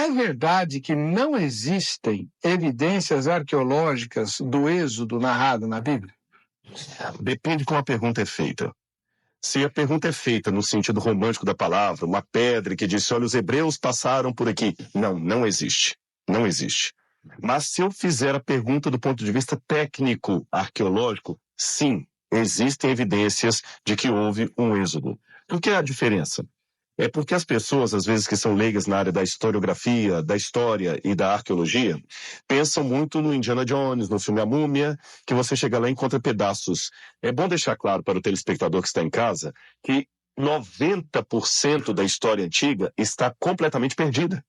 É verdade que não existem evidências arqueológicas do êxodo narrado na Bíblia? Depende de como a pergunta é feita. Se a pergunta é feita no sentido romântico da palavra, uma pedra que disse, olha, os hebreus passaram por aqui. Não existe. Não existe. Mas se eu fizer a pergunta do ponto de vista técnico, arqueológico, sim, existem evidências de que houve um êxodo. O que é a diferença? É porque as pessoas, às vezes, que são leigas na área da historiografia, da história e da arqueologia, pensam muito no Indiana Jones, no filme A Múmia, que você chega lá e encontra pedaços. É bom deixar claro para o telespectador que está em casa que 90% da história antiga está completamente perdida.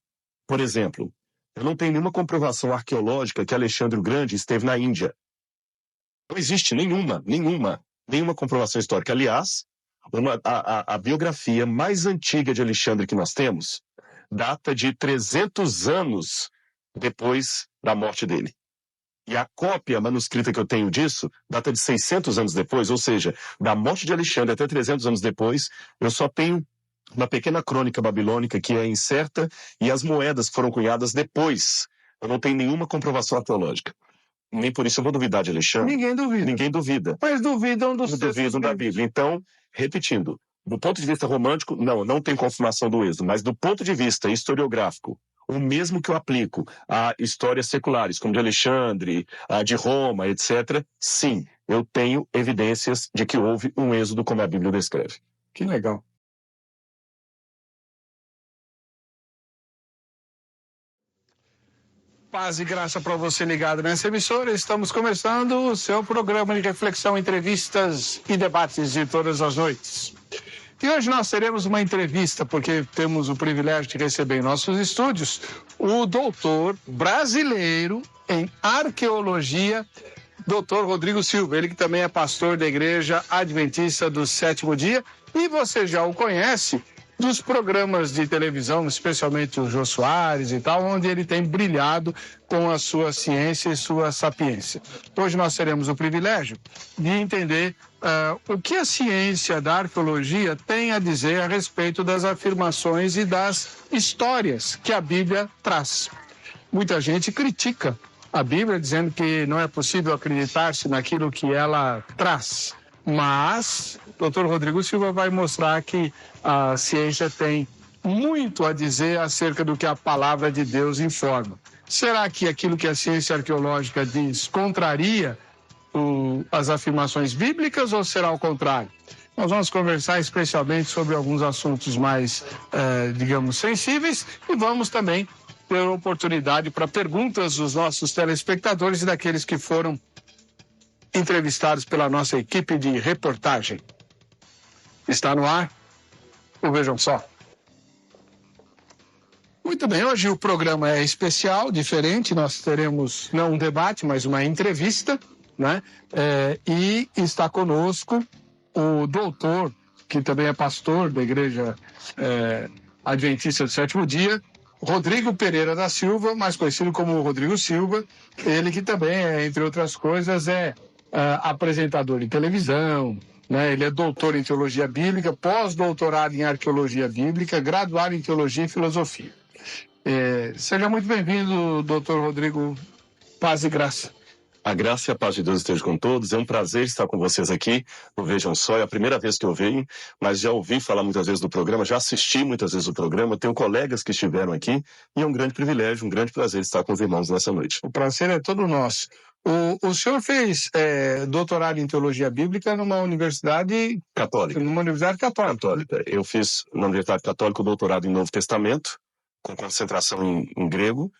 Por exemplo, eu não tenho nenhuma comprovação arqueológica que Alexandre o Grande esteve na Índia. Não existe nenhuma comprovação histórica. Aliás, a biografia mais antiga de Alexandre que nós temos data de 300 anos depois da morte dele. E a cópia manuscrita que eu tenho disso data de 600 anos depois, ou seja, da morte de Alexandre até 300 anos depois, eu só tenho uma pequena crônica babilônica que é incerta e as moedas foram cunhadas depois. Eu não tenho nenhuma comprovação arqueológica. Nem por isso eu vou duvidar de Alexandre. Ninguém duvida. Mas duvidam dos textos Duvidam da Bíblia. Então, repetindo, do ponto de vista romântico, não tem confirmação do êxodo, mas do ponto de vista historiográfico, o mesmo que eu aplico a histórias seculares, como de Alexandre, a de Roma, etc., sim, eu tenho evidências de que houve um êxodo como a Bíblia descreve. Que legal. Paz e graça para você ligado nessa emissora. Estamos começando o seu programa de reflexão, entrevistas e debates de todas as noites. E hoje nós teremos uma entrevista, porque temos o privilégio de receber em nossos estúdios o doutor brasileiro em arqueologia, doutor Rodrigo Silva, ele que também é pastor da Igreja Adventista do Sétimo Dia, e você já o conhece dos programas de televisão, especialmente o Jô Soares e tal, onde ele tem brilhado com a sua ciência e sua sapiência. Hoje nós teremos o privilégio de entender o que a ciência da arqueologia tem a dizer a respeito das afirmações e das histórias que a Bíblia traz. Muita gente critica a Bíblia, dizendo que não é possível acreditar-se naquilo que ela traz. Mas o Dr. Rodrigo Silva vai mostrar que a ciência tem muito a dizer acerca do que a palavra de Deus informa. Será que aquilo que a ciência arqueológica diz contraria as afirmações bíblicas ou será o contrário? Nós vamos conversar especialmente sobre alguns assuntos mais, digamos, sensíveis, e vamos também ter oportunidade para perguntas dos nossos telespectadores e daqueles que foram entrevistados pela nossa equipe de reportagem. Está no ar o Vejam Só. Muito bem, hoje o programa é especial, diferente, nós teremos não um debate, mas uma entrevista, né? E está conosco o doutor, que também é pastor da Igreja Adventista do Sétimo Dia, Rodrigo Pereira da Silva, mais conhecido como Rodrigo Silva, ele que também, entre outras coisas, é apresentador de televisão, né? Ele é doutor em teologia bíblica, pós-doutorado em arqueologia bíblica, graduado em teologia e filosofia. Seja muito bem-vindo, doutor Rodrigo. Paz e graça. A graça e a paz de Deus estejam com todos. É um prazer estar com vocês aqui no Vejam Só. É a primeira vez que eu venho, mas já ouvi falar muitas vezes do programa, já assisti muitas vezes o programa, tenho colegas que estiveram aqui, e é um grande privilégio, um grande prazer estar com os irmãos nessa noite. O prazer é todo nosso. O senhor fez doutorado em teologia bíblica numa universidade católica. Numa universidade católica. Eu fiz na Universidade Católica o doutorado em Novo Testamento, com concentração em grego.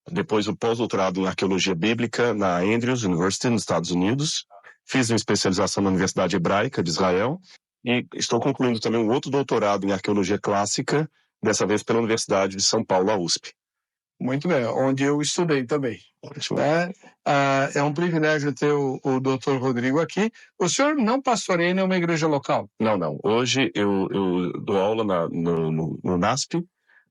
Depois o pós-doutorado em arqueologia bíblica na Andrews University, nos Estados Unidos. Fiz uma especialização na Universidade Hebraica de Israel. E estou concluindo também um outro doutorado em arqueologia clássica, dessa vez pela Universidade de São Paulo, a USP. Muito bem, onde eu estudei também. É um privilégio ter o doutor Rodrigo aqui. O senhor não pastoreia em nenhuma igreja local? Não. Hoje eu dou aula no NASP.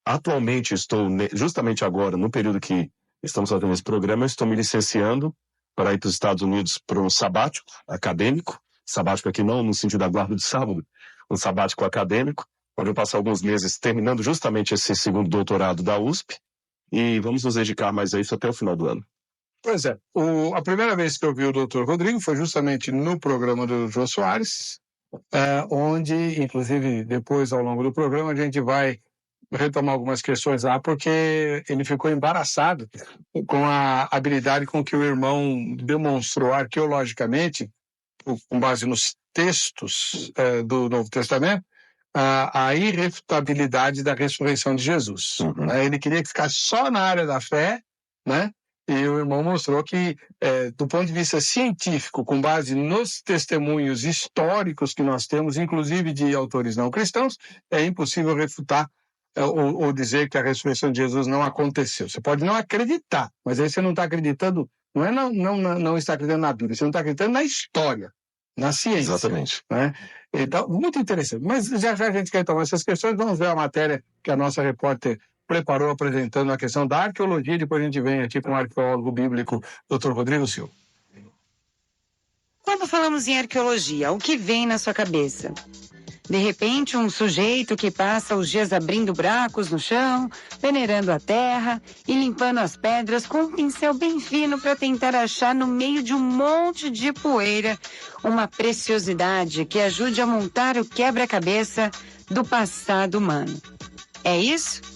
Atualmente estou, justamente agora, no período que estamos fazendo esse programa, eu estou me licenciando para ir para os Estados Unidos para um sabático acadêmico. Sabático aqui não no sentido da guarda de sábado, um sabático acadêmico, onde eu passo alguns meses terminando justamente esse segundo doutorado da USP. e vamos nos dedicar mais a isso até o final do ano. Pois é. A primeira vez que eu vi o Dr. Rodrigo foi justamente no programa do Jô Soares, onde, inclusive, depois, ao longo do programa, a gente vai retomar algumas questões lá, porque ele ficou embaraçado com a habilidade com que o irmão demonstrou arqueologicamente, com base nos textos do Novo Testamento, a irrefutabilidade da ressurreição de Jesus. Uhum. Ele queria que ficasse só na área da fé, né? E o irmão mostrou que, do ponto de vista científico, com base nos testemunhos históricos que nós temos, inclusive de autores não cristãos, é impossível refutar ou dizer que a ressurreição de Jesus não aconteceu. Você pode não acreditar, mas aí você não está acreditando, não está acreditando na Bíblia, você não está acreditando na história, na ciência. Exatamente. Né? Então, muito interessante. Mas já a gente quer tomar essas questões, vamos ver a matéria que a nossa repórter preparou apresentando a questão da arqueologia, depois a gente vem aqui com o arqueólogo bíblico, Dr. Rodrigo Silva. Quando falamos em arqueologia, o que vem na sua cabeça? De repente, um sujeito que passa os dias abrindo buracos no chão, peneirando a terra e limpando as pedras com um pincel bem fino para tentar achar no meio de um monte de poeira uma preciosidade que ajude a montar o quebra-cabeça do passado humano. É isso?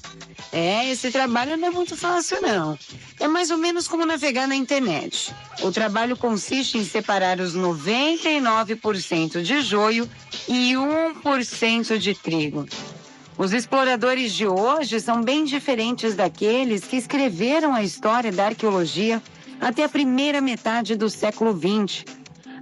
Esse trabalho não é muito fácil, não. É mais ou menos como navegar na internet. O trabalho consiste em separar os 99% de joio e 1% de trigo. Os exploradores de hoje são bem diferentes daqueles que escreveram a história da arqueologia até a primeira metade do século XX.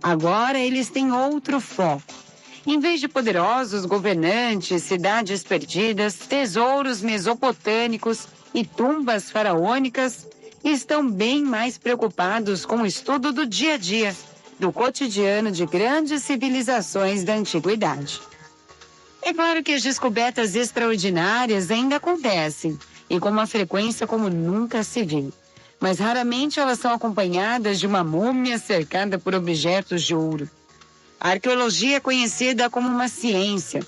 Agora eles têm outro foco. Em vez de poderosos governantes, cidades perdidas, tesouros mesopotâmicos e tumbas faraônicas, estão bem mais preocupados com o estudo do dia a dia, do cotidiano de grandes civilizações da antiguidade. É claro que as descobertas extraordinárias ainda acontecem, e com uma frequência como nunca se viu. Mas raramente elas são acompanhadas de uma múmia cercada por objetos de ouro. A arqueologia é conhecida como uma ciência.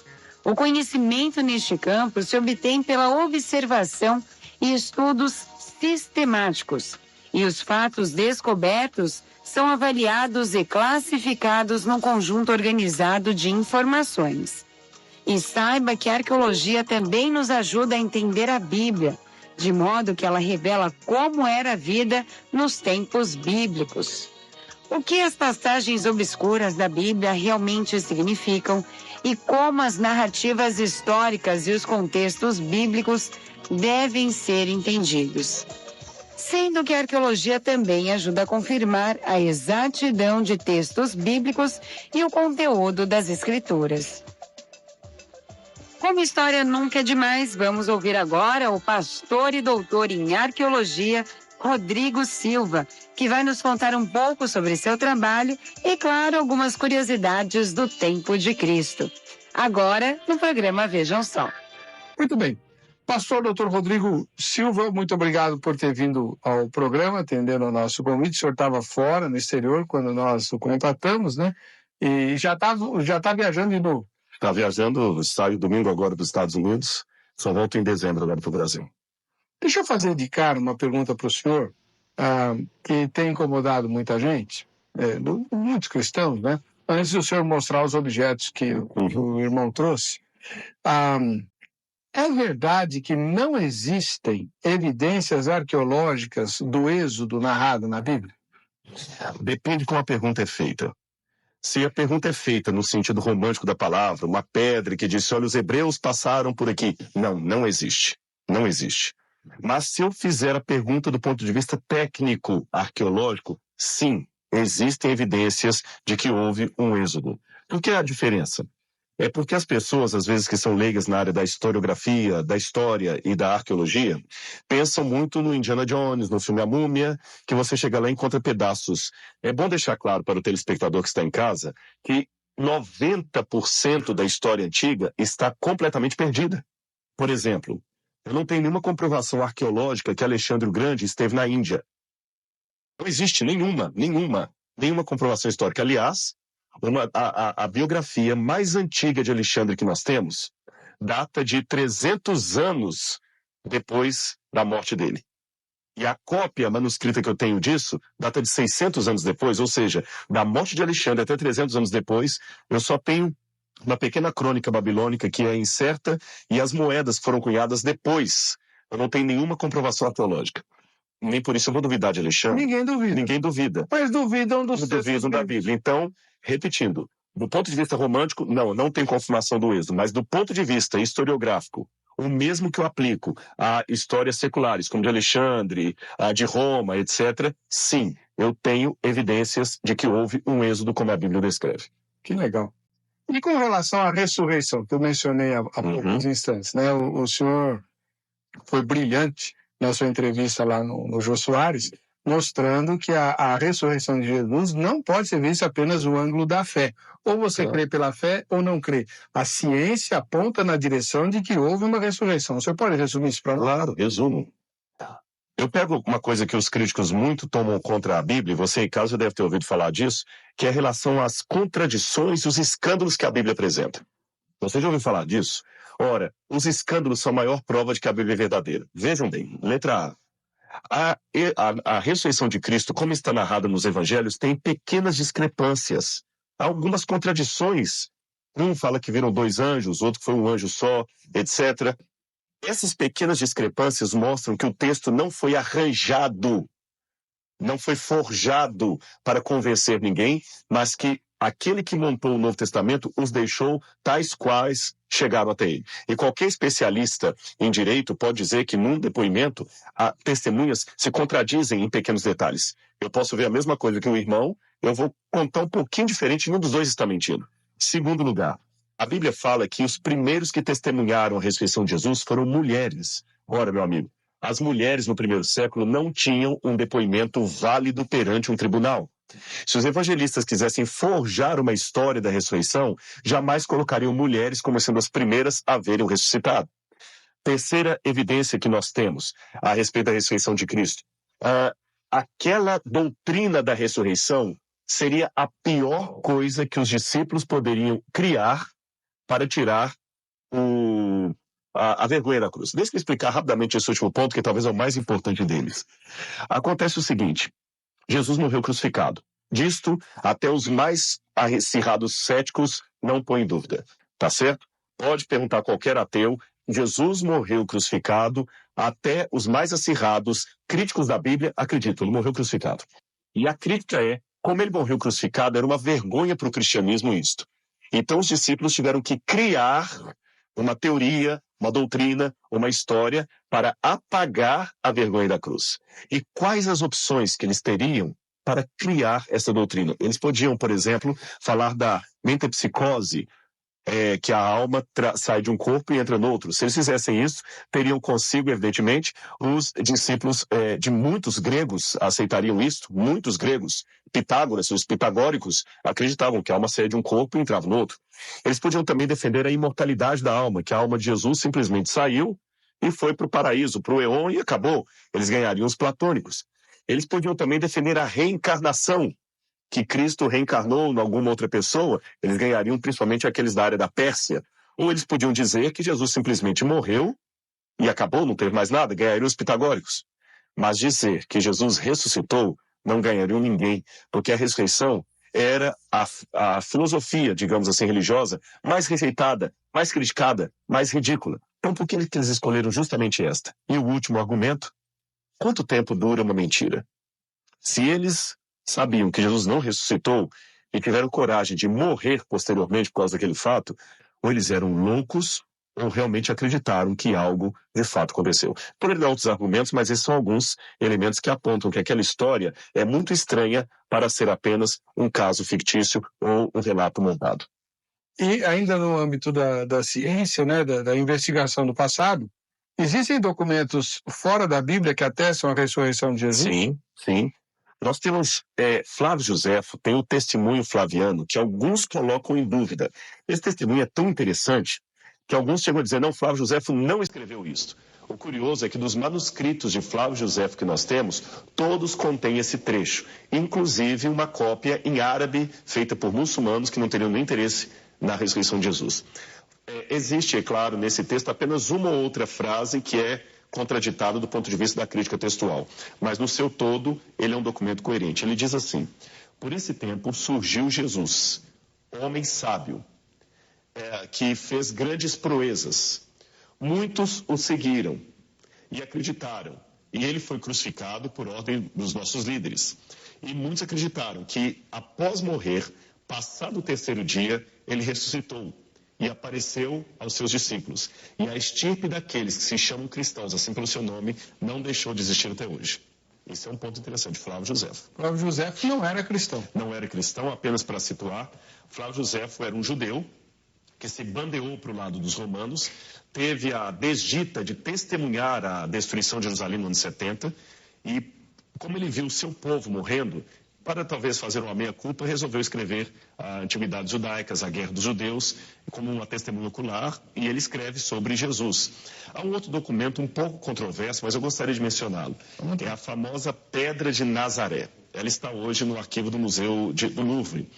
O conhecimento neste campo se obtém pela observação e estudos sistemáticos. E os fatos descobertos são avaliados e classificados num conjunto organizado de informações. E saiba que a arqueologia também nos ajuda a entender a Bíblia, de modo que ela revela como era a vida nos tempos bíblicos. O que as passagens obscuras da Bíblia realmente significam e como as narrativas históricas e os contextos bíblicos devem ser entendidos. Sendo que a arqueologia também ajuda a confirmar a exatidão de textos bíblicos e o conteúdo das escrituras. Como história nunca é demais, vamos ouvir agora o pastor e doutor em arqueologia, Rodrigo Silva, que vai nos contar um pouco sobre seu trabalho e, claro, algumas curiosidades do tempo de Cristo. Agora, no programa Vejam Só. Muito bem. Pastor Dr. Rodrigo Silva, muito obrigado por ter vindo ao programa, atendendo ao nosso convite. O senhor estava fora, no exterior, quando nós o contratamos, né? E já tá viajando de novo. Está viajando, saio domingo agora dos Estados Unidos, só volto em dezembro agora para o Brasil. Deixa eu fazer de cara uma pergunta para o senhor, que tem incomodado muita gente, muitos cristãos, né? Antes do senhor mostrar os objetos que o irmão trouxe, é verdade que não existem evidências arqueológicas do êxodo narrado na Bíblia? Depende como a pergunta é feita. Se a pergunta é feita no sentido romântico da palavra, uma pedra que disse, olha, os hebreus passaram por aqui. Não existe. Não existe. Mas se eu fizer a pergunta do ponto de vista técnico, arqueológico, sim, existem evidências de que houve um êxodo. Por que a diferença? É porque as pessoas, às vezes, que são leigas na área da historiografia, da história e da arqueologia, pensam muito no Indiana Jones, no filme A Múmia, que você chega lá e encontra pedaços. É bom deixar claro para o telespectador que está em casa que 90% da história antiga está completamente perdida. Por exemplo, eu não tenho nenhuma comprovação arqueológica que Alexandre o Grande esteve na Índia. Não existe nenhuma comprovação histórica. Aliás, a biografia mais antiga de Alexandre que nós temos data de 300 anos depois da morte dele. E a cópia manuscrita que eu tenho disso data de 600 anos depois, ou seja, da morte de Alexandre até 300 anos depois, eu só tenho uma pequena crônica babilônica que é incerta e as moedas foram cunhadas depois. Eu não tenho nenhuma comprovação arqueológica. Nem por isso eu vou duvidar de Alexandre. Ninguém duvida. Ninguém duvida. Mas duvidam dos Duvidam da Bíblia. Então, repetindo, do ponto de vista romântico, não tem confirmação do êxodo, mas do ponto de vista historiográfico, o mesmo que eu aplico a histórias seculares, como de Alexandre, a de Roma, etc., sim, eu tenho evidências de que houve um êxodo como a Bíblia descreve. Que legal. E com relação à ressurreição, que eu mencionei há poucos instantes, né? O senhor foi brilhante na sua entrevista lá no Jô Soares, mostrando que a ressurreição de Jesus não pode ser vista apenas no ângulo da fé. Ou você crê pela fé ou não crê. A ciência aponta na direção de que houve uma ressurreição. Você pode resumir isso para nós? Claro, resumo. Eu pego uma coisa que os críticos muito tomam contra a Bíblia, você em casa já deve ter ouvido falar disso, que é a relação às contradições e os escândalos que a Bíblia apresenta. Você já ouviu falar disso? Ora, os escândalos são a maior prova de que a Bíblia é verdadeira. Vejam bem, letra A. A ressurreição de Cristo, como está narrada nos evangelhos, tem pequenas discrepâncias. Há algumas contradições. Um fala que viram 2 anjos, outro que foi um anjo só, etc. Essas pequenas discrepâncias mostram que o texto não foi arranjado, não foi forjado para convencer ninguém, mas que aquele que montou o Novo Testamento os deixou tais quais chegaram até ele. E qualquer especialista em direito pode dizer que num depoimento, testemunhas se contradizem em pequenos detalhes. Eu posso ver a mesma coisa que um irmão, eu vou contar um pouquinho diferente, nenhum dos dois está mentindo. Segundo lugar, a Bíblia fala que os primeiros que testemunharam a ressurreição de Jesus foram mulheres. Ora, meu amigo, as mulheres no primeiro século não tinham um depoimento válido perante um tribunal. Se os evangelistas quisessem forjar uma história da ressurreição, jamais colocariam mulheres como sendo as primeiras a verem o ressuscitado. Terceira evidência que nós temos a respeito da ressurreição de Cristo. Aquela doutrina da ressurreição seria a pior coisa que os discípulos poderiam criar para tirar a vergonha da cruz. Deixa eu explicar rapidamente esse último ponto, que talvez é o mais importante deles. Acontece o seguinte: Jesus morreu crucificado. Disto, até os mais acirrados céticos não põem dúvida. Tá certo? Pode perguntar a qualquer ateu. Jesus morreu crucificado. Até os mais acirrados críticos da Bíblia acreditam. Ele morreu crucificado. E a crítica é, como ele morreu crucificado, era uma vergonha para o cristianismo isto. Então os discípulos tiveram que criar uma teoria, uma doutrina, uma história para apagar a vergonha da cruz. E quais as opções que eles teriam para criar essa doutrina? Eles podiam, por exemplo, falar da metempsicose, que a alma sai de um corpo e entra no outro. Se eles fizessem isso, teriam consigo, evidentemente, os discípulos de muitos gregos aceitariam isso, muitos gregos. Pitágoras, os pitagóricos, acreditavam que a alma saía de um corpo e entrava no outro. Eles podiam também defender a imortalidade da alma, que a alma de Jesus simplesmente saiu e foi para o paraíso, para o Eon e acabou. Eles ganhariam os platônicos. Eles podiam também defender a reencarnação, que Cristo reencarnou em alguma outra pessoa. Eles ganhariam principalmente aqueles da área da Pérsia. Ou eles podiam dizer que Jesus simplesmente morreu e acabou, não teve mais nada, ganhariam os pitagóricos. Mas dizer que Jesus ressuscitou, não ganhariam ninguém, porque a ressurreição era a filosofia, digamos assim, religiosa, mais rejeitada, mais criticada, mais ridícula. Então, por que eles escolheram justamente esta? E o último argumento: quanto tempo dura uma mentira? Se eles sabiam que Jesus não ressuscitou e tiveram coragem de morrer posteriormente por causa daquele fato, ou eles eram loucos ou realmente acreditaram que algo de fato aconteceu. Poderia dar outros argumentos, mas esses são alguns elementos que apontam que aquela história é muito estranha para ser apenas um caso fictício ou um relato montado. E ainda no âmbito da ciência, né, da investigação do passado, existem documentos fora da Bíblia que atestam a ressurreição de Jesus? Sim, sim. Nós temos Flávio Josefo, tem o testemunho flaviano, que alguns colocam em dúvida. Esse testemunho é tão interessante que alguns chegam a dizer, não, Flávio Josefo não escreveu isso. O curioso é que dos manuscritos de Flávio Josefo que nós temos, todos contêm esse trecho, inclusive uma cópia em árabe feita por muçulmanos que não teriam nem interesse na ressurreição de Jesus. Existe, é claro, nesse texto apenas uma ou outra frase que é contraditado do ponto de vista da crítica textual. Mas, no seu todo, ele é um documento coerente. Ele diz assim: por esse tempo surgiu Jesus, homem sábio, que fez grandes proezas. Muitos o seguiram e acreditaram. E ele foi crucificado por ordem dos nossos líderes. E muitos acreditaram que, após morrer, passado o terceiro dia, ele ressuscitou e apareceu aos seus discípulos. E a estirpe daqueles que se chamam cristãos, assim pelo seu nome, não deixou de existir até hoje. Esse é um ponto interessante. Flávio Josefo. Flávio Josefo não era cristão. Não era cristão, apenas para situar. Flávio Josefo era um judeu que se bandeou para o lado dos romanos, teve a desdita de testemunhar a destruição de Jerusalém no ano 70, e como ele viu o seu povo morrendo, para talvez fazer uma meia-culpa, resolveu escrever a Antiguidades Judaicas, a Guerra dos Judeus, como uma testemunha ocular, e ele escreve sobre Jesus. Há um outro documento um pouco controverso, mas eu gostaria de mencioná-lo. É a famosa Pedra de Nazaré. Ela está hoje no arquivo do Museu do Louvre.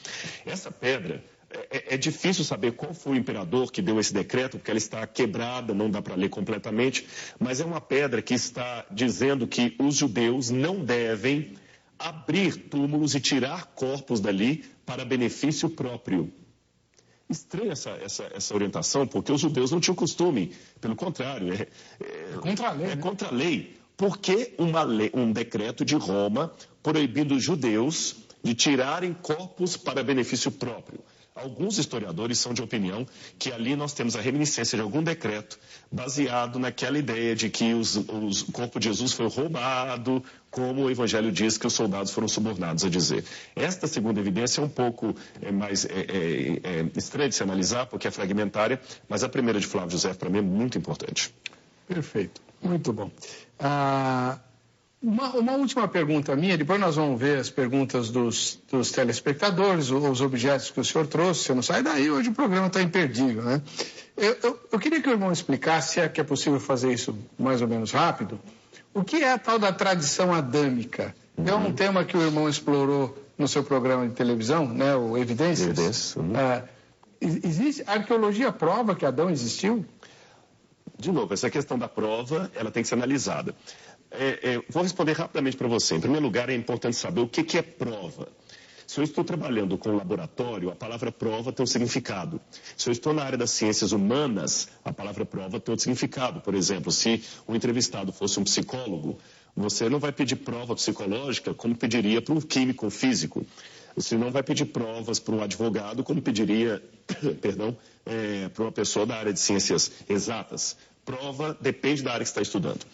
Essa pedra... É difícil saber qual foi o imperador que deu esse decreto, porque ela está quebrada, não dá para ler completamente, mas é uma pedra que está dizendo que os judeus não devem abrir túmulos e tirar corpos dali para benefício próprio. Estranha essa orientação, porque os judeus não tinham costume, pelo contrário, é contra a lei. É contra a lei. Por que um decreto de Roma proibindo os judeus de tirarem corpos para benefício próprio? Alguns historiadores são de opinião que ali nós temos a reminiscência de algum decreto baseado naquela ideia de que o corpo de Jesus foi roubado, como o Evangelho diz que os soldados foram subornados a dizer. Esta segunda evidência é um pouco mais estranha de se analisar, porque é fragmentária, mas a primeira de Flávio Josefo, para mim, é muito importante. Perfeito, muito bom. Uma última pergunta minha, depois nós vamos ver as perguntas dos telespectadores, os objetos que o senhor trouxe. Você não sai daí, hoje o programa está imperdível, né? Eu queria que o irmão explicasse, se é que é possível fazer isso mais ou menos rápido, o que é a tal da tradição adâmica? É um tema que o irmão explorou no seu programa de televisão, né, o Evidências. Existe, a arqueologia prova que Adão existiu? De novo, essa questão da prova, ela tem que ser analisada. Vou responder rapidamente para você. Em primeiro lugar, é importante saber o que é prova. Se eu estou trabalhando com laboratório, a palavra prova tem um significado. Se eu estou na área das ciências humanas, a palavra prova tem outro significado. Por exemplo, se o entrevistado fosse um psicólogo, você não vai pedir prova psicológica como pediria para um químico ou físico. Você não vai pedir provas para um advogado como pediria, para uma pessoa da área de ciências exatas. Prova depende da área que está estudando.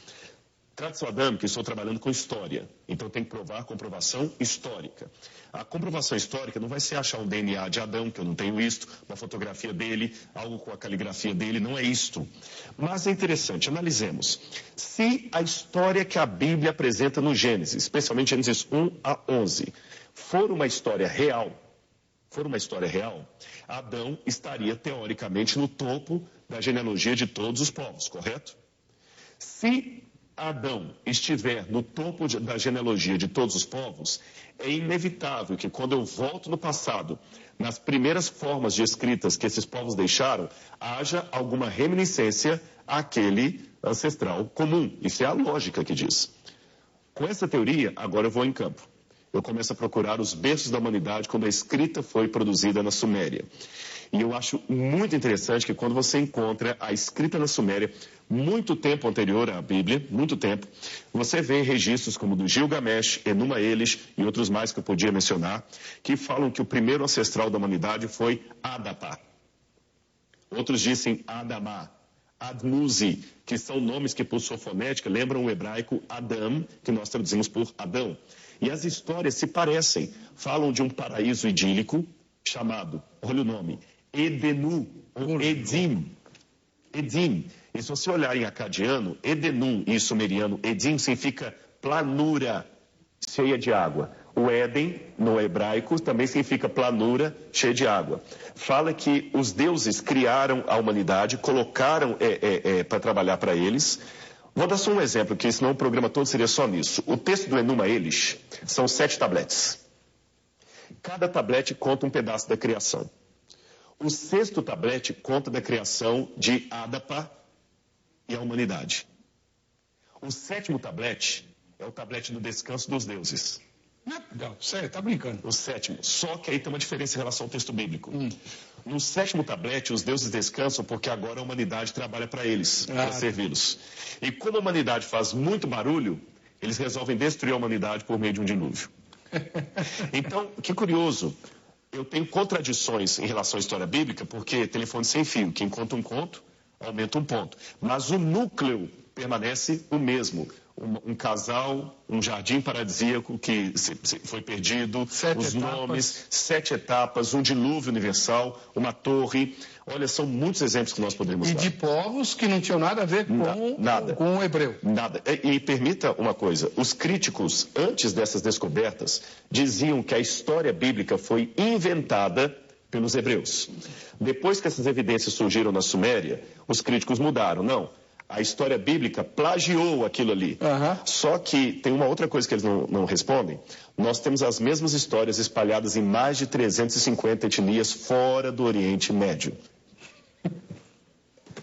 Tradição adâmica, estou trabalhando com história, então tem que provar comprovação histórica. A comprovação histórica não vai ser achar um DNA de Adão, que eu não tenho isto, uma fotografia dele, algo com a caligrafia dele, não é isto. Mas é interessante, analisemos. Se a história que a Bíblia apresenta no Gênesis, especialmente Gênesis 1 a 11, for uma história real, Adão estaria teoricamente no topo da genealogia de todos os povos, correto? Se Adão estiver no topo da genealogia de todos os povos, é inevitável que quando eu volto no passado, nas primeiras formas de escritas que esses povos deixaram, haja alguma reminiscência àquele ancestral comum. Isso é a lógica que diz. Com essa teoria, agora eu vou em campo. Eu começo a procurar os berços da humanidade quando a escrita foi produzida na Suméria. E eu acho muito interessante que quando você encontra a escrita na Suméria, muito tempo anterior à Bíblia, muito tempo, você vê registros como do Gilgamesh, Enuma Elish e outros mais que eu podia mencionar, que falam que o primeiro ancestral da humanidade foi Adapa. Outros dizem Adamá, Admuzi, que são nomes que por sua fonética lembram o hebraico Adam, que nós traduzimos por Adão. E as histórias se parecem, falam de um paraíso idílico chamado, olha o nome, Edenu, ou Edim. Edim. E se você olhar em acadiano, Edenum e sumeriano, Edim significa planura cheia de água. O Éden, no hebraico, também significa planura cheia de água. Fala que os deuses criaram a humanidade, colocaram para trabalhar para eles. Vou dar só um exemplo, que senão o programa todo seria só nisso. O texto do Enuma Elish são 7 tabletes. Cada tablete conta um pedaço da criação. O 6º tablete conta da criação de Adapa e a humanidade. O 7º tablete é o tablete do descanso dos deuses. Não, sério, tá brincando. O 7º. Só que aí tem uma diferença em relação ao texto bíblico. No 7º tablete, os deuses descansam porque agora a humanidade trabalha para eles, para servi-los. E como a humanidade faz muito barulho, eles resolvem destruir a humanidade por meio de um dilúvio. Então, que curioso. Eu tenho contradições em relação à história bíblica, porque telefone sem fio, quem conta um conto, aumenta um ponto. Mas o núcleo permanece o mesmo. Um casal, um jardim paradisíaco que foi perdido, os nomes, 7 etapas, um dilúvio universal, uma torre. Olha, são muitos exemplos que nós podemos dar. E de povos que não tinham nada a ver com o hebreu. Nada. E permita uma coisa, os críticos, antes dessas descobertas, diziam que a história bíblica foi inventada pelos hebreus. Depois que essas evidências surgiram na Suméria, os críticos mudaram. Não. A história bíblica plagiou aquilo ali. Só que tem uma outra coisa que eles não respondem. Nós temos as mesmas histórias espalhadas em mais de 350 etnias fora do Oriente Médio.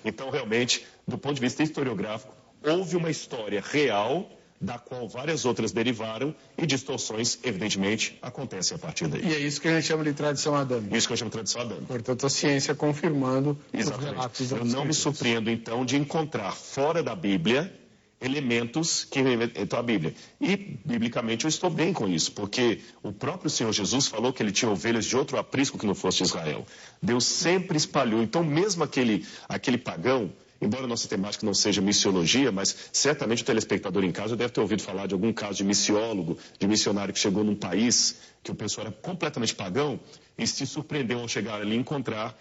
Então, realmente, do ponto de vista historiográfico, houve uma história real, da qual várias outras derivaram, e distorções, evidentemente, acontecem a partir daí. E é isso que a gente chama de tradição adâmica. Isso que eu chamo de tradição adâmica. Portanto, a ciência confirmando os relatos. Eu não me surpreendo, então, de encontrar fora da Bíblia elementos que inventam a Bíblia. E, biblicamente, eu estou bem com isso, porque o próprio Senhor Jesus falou que ele tinha ovelhas de outro aprisco que não fosse de Israel. Deus sempre espalhou. Então, mesmo aquele pagão, embora a nossa temática não seja missiologia, mas certamente o telespectador em casa deve ter ouvido falar de algum caso de missiólogo, de missionário que chegou num país que o pessoal era completamente pagão e se surpreendeu ao chegar ali e encontrar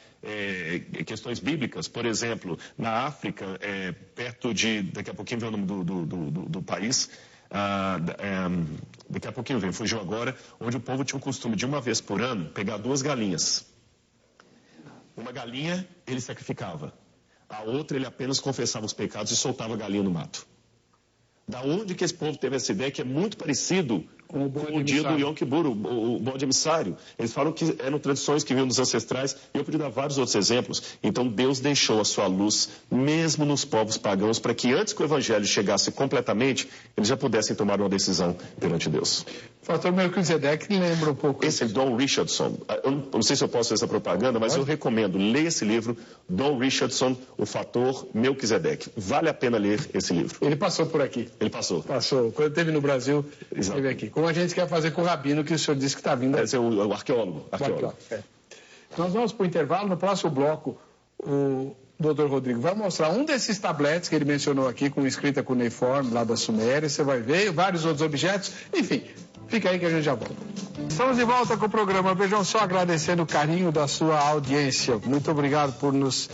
questões bíblicas. Por exemplo, na África, perto de... Daqui a pouquinho vem o nome do país. Daqui a pouquinho vem, fugiu agora, onde o povo tinha o costume de uma vez por ano pegar 2 galinhas. Uma galinha ele sacrificava. A outra, ele apenas confessava os pecados e soltava a galinha no mato. Da onde que esse povo teve essa ideia que é muito parecido com o dia do Yom Kippur, o bode emissário? Eles falam que eram tradições que vinham dos ancestrais, e eu podia dar vários outros exemplos. Então Deus deixou a sua luz, mesmo nos povos pagãos, para que antes que o evangelho chegasse completamente, eles já pudessem tomar uma decisão perante Deus. O fator Melquisedeque lembra um pouco. Esse é Don Richardson. Eu não sei se eu posso fazer essa propaganda, mas eu recomendo. Leia esse livro, Don Richardson, O Fator Melquisedeque. Vale a pena ler esse livro. Ele passou por aqui. Ele passou. Passou. Quando esteve no Brasil, Exato. esteve aqui. Como a gente quer fazer com o Rabino, que o senhor disse que está vindo. Esse é o arqueólogo. Nós vamos para o intervalo. No próximo bloco, o Dr. Rodrigo vai mostrar um desses tabletes que ele mencionou aqui, com escrita cuneiforme, lá da Suméria. Você vai ver vários outros objetos. Enfim, fica aí que a gente já volta. Estamos de volta com o programa. Vejam só, agradecendo o carinho da sua audiência. Muito obrigado por nos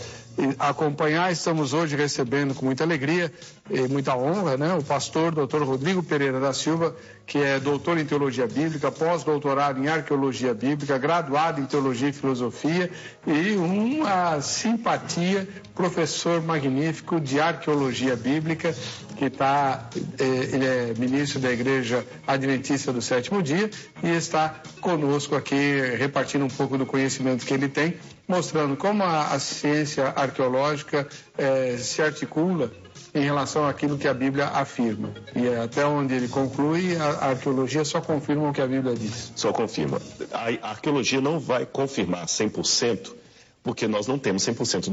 acompanhar. Estamos hoje recebendo com muita alegria e muita honra, né, o pastor Dr. Rodrigo Pereira da Silva, que é doutor em teologia bíblica, pós-doutorado em arqueologia bíblica, graduado em teologia e filosofia e uma simpatia, professor magnífico de arqueologia bíblica, que ele é ministro da Igreja Adventista do Sétimo Dia e está conosco aqui repartindo um pouco do conhecimento que ele tem, mostrando como a ciência arqueológica se articula em relação àquilo que a Bíblia afirma. E até onde ele conclui, a arqueologia só confirma o que a Bíblia diz. Só confirma. A arqueologia não vai confirmar 100%, porque nós não temos 100%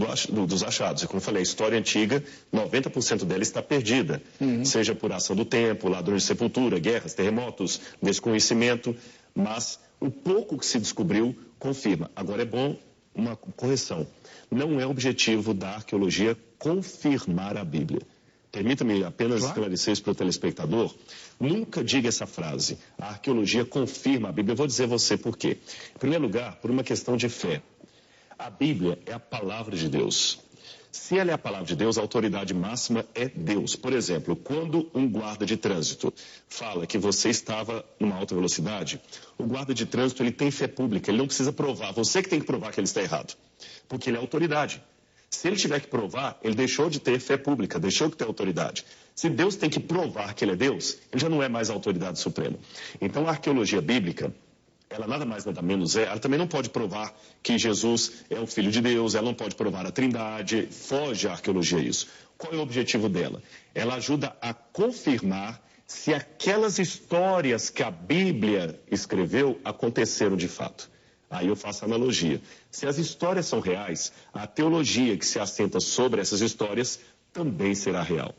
dos achados. E como eu falei, a história antiga, 90% dela está perdida. Seja por ação do tempo, ladrões de sepultura, guerras, terremotos, desconhecimento. Mas o pouco que se descobriu confirma. Agora é bom uma correção. Não é objetivo da arqueologia confirmar a Bíblia. Permita-me apenas esclarecer isso para o telespectador. Nunca diga essa frase. A arqueologia confirma a Bíblia. Eu vou dizer a você por quê. Em primeiro lugar, por uma questão de fé. A Bíblia é a palavra de Deus. Se ela é a palavra de Deus, a autoridade máxima é Deus. Por exemplo, quando um guarda de trânsito fala que você estava numa alta velocidade, o guarda de trânsito ele tem fé pública, ele não precisa provar. Você que tem que provar que ele está errado, porque ele é autoridade. Se ele tiver que provar, ele deixou de ter fé pública, deixou de ter autoridade. Se Deus tem que provar que ele é Deus, ele já não é mais a autoridade suprema. Então, a arqueologia bíblica ela nada mais nada menos ela também não pode provar que Jesus é o Filho de Deus, ela não pode provar a Trindade, foge a arqueologia isso. Qual é o objetivo dela? Ela ajuda a confirmar se aquelas histórias que a Bíblia escreveu aconteceram de fato. Aí eu faço a analogia. Se as histórias são reais, a teologia que se assenta sobre essas histórias também será real.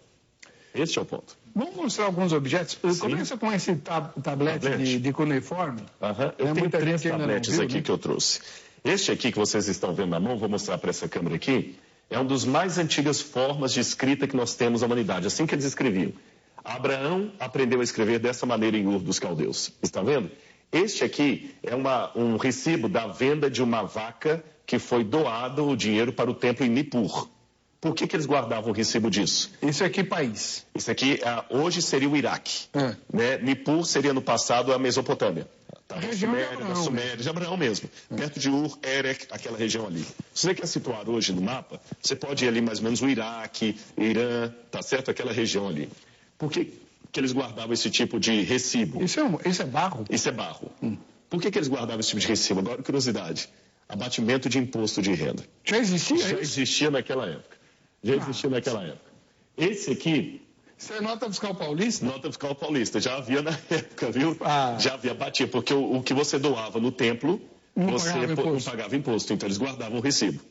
Este é o ponto. Vamos mostrar alguns objetos. Começa com esse tablete de cuneiforme. Eu tenho 3 tabletes aqui, né, que eu trouxe. Este aqui que vocês estão vendo na mão, vou mostrar para essa câmera aqui, é uma das mais antigas formas de escrita que nós temos na humanidade, assim que eles escreviam. Abraão aprendeu a escrever dessa maneira em Ur dos Caldeus. Está vendo? Este aqui é um recibo da venda de uma vaca que foi doado o dinheiro para o templo em Nippur. Por que eles guardavam o recibo disso? Isso aqui país? Isso aqui hoje seria o Iraque. Né? Nippur seria no passado a Mesopotâmia. Tá? Da Suméria, de Abraão mesmo. Perto de Ur, Erech, aquela região ali. Se você quer situar hoje no mapa, você pode ir ali mais ou menos o Iraque, Irã, tá certo? Aquela região ali. Por que eles guardavam esse tipo de recibo? Isso é barro? Isso é barro. Por que eles guardavam esse tipo de recibo? Agora, curiosidade. Abatimento de imposto de renda. Já existia isso? Já existia naquela época. Esse aqui... Isso é nota fiscal paulista? Nota fiscal paulista. Já havia na época, viu? Já havia batia. Porque o que você doava no templo, você não pagava imposto. Então, eles guardavam o recibo.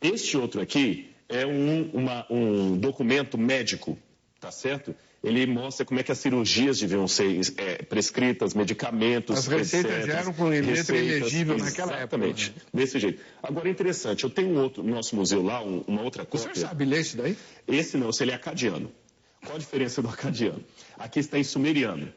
Este outro aqui é um documento médico, tá certo? Ele mostra como é que as cirurgias deviam ser prescritas, medicamentos, as receitas eram com letra ilegível naquela época. Exatamente, desse jeito. Agora, interessante, eu tenho no nosso museu lá, uma outra cópia. O senhor sabe ler isso daí? Esse não, ele é acadiano. Qual a diferença do acadiano? Aqui está em sumeriano.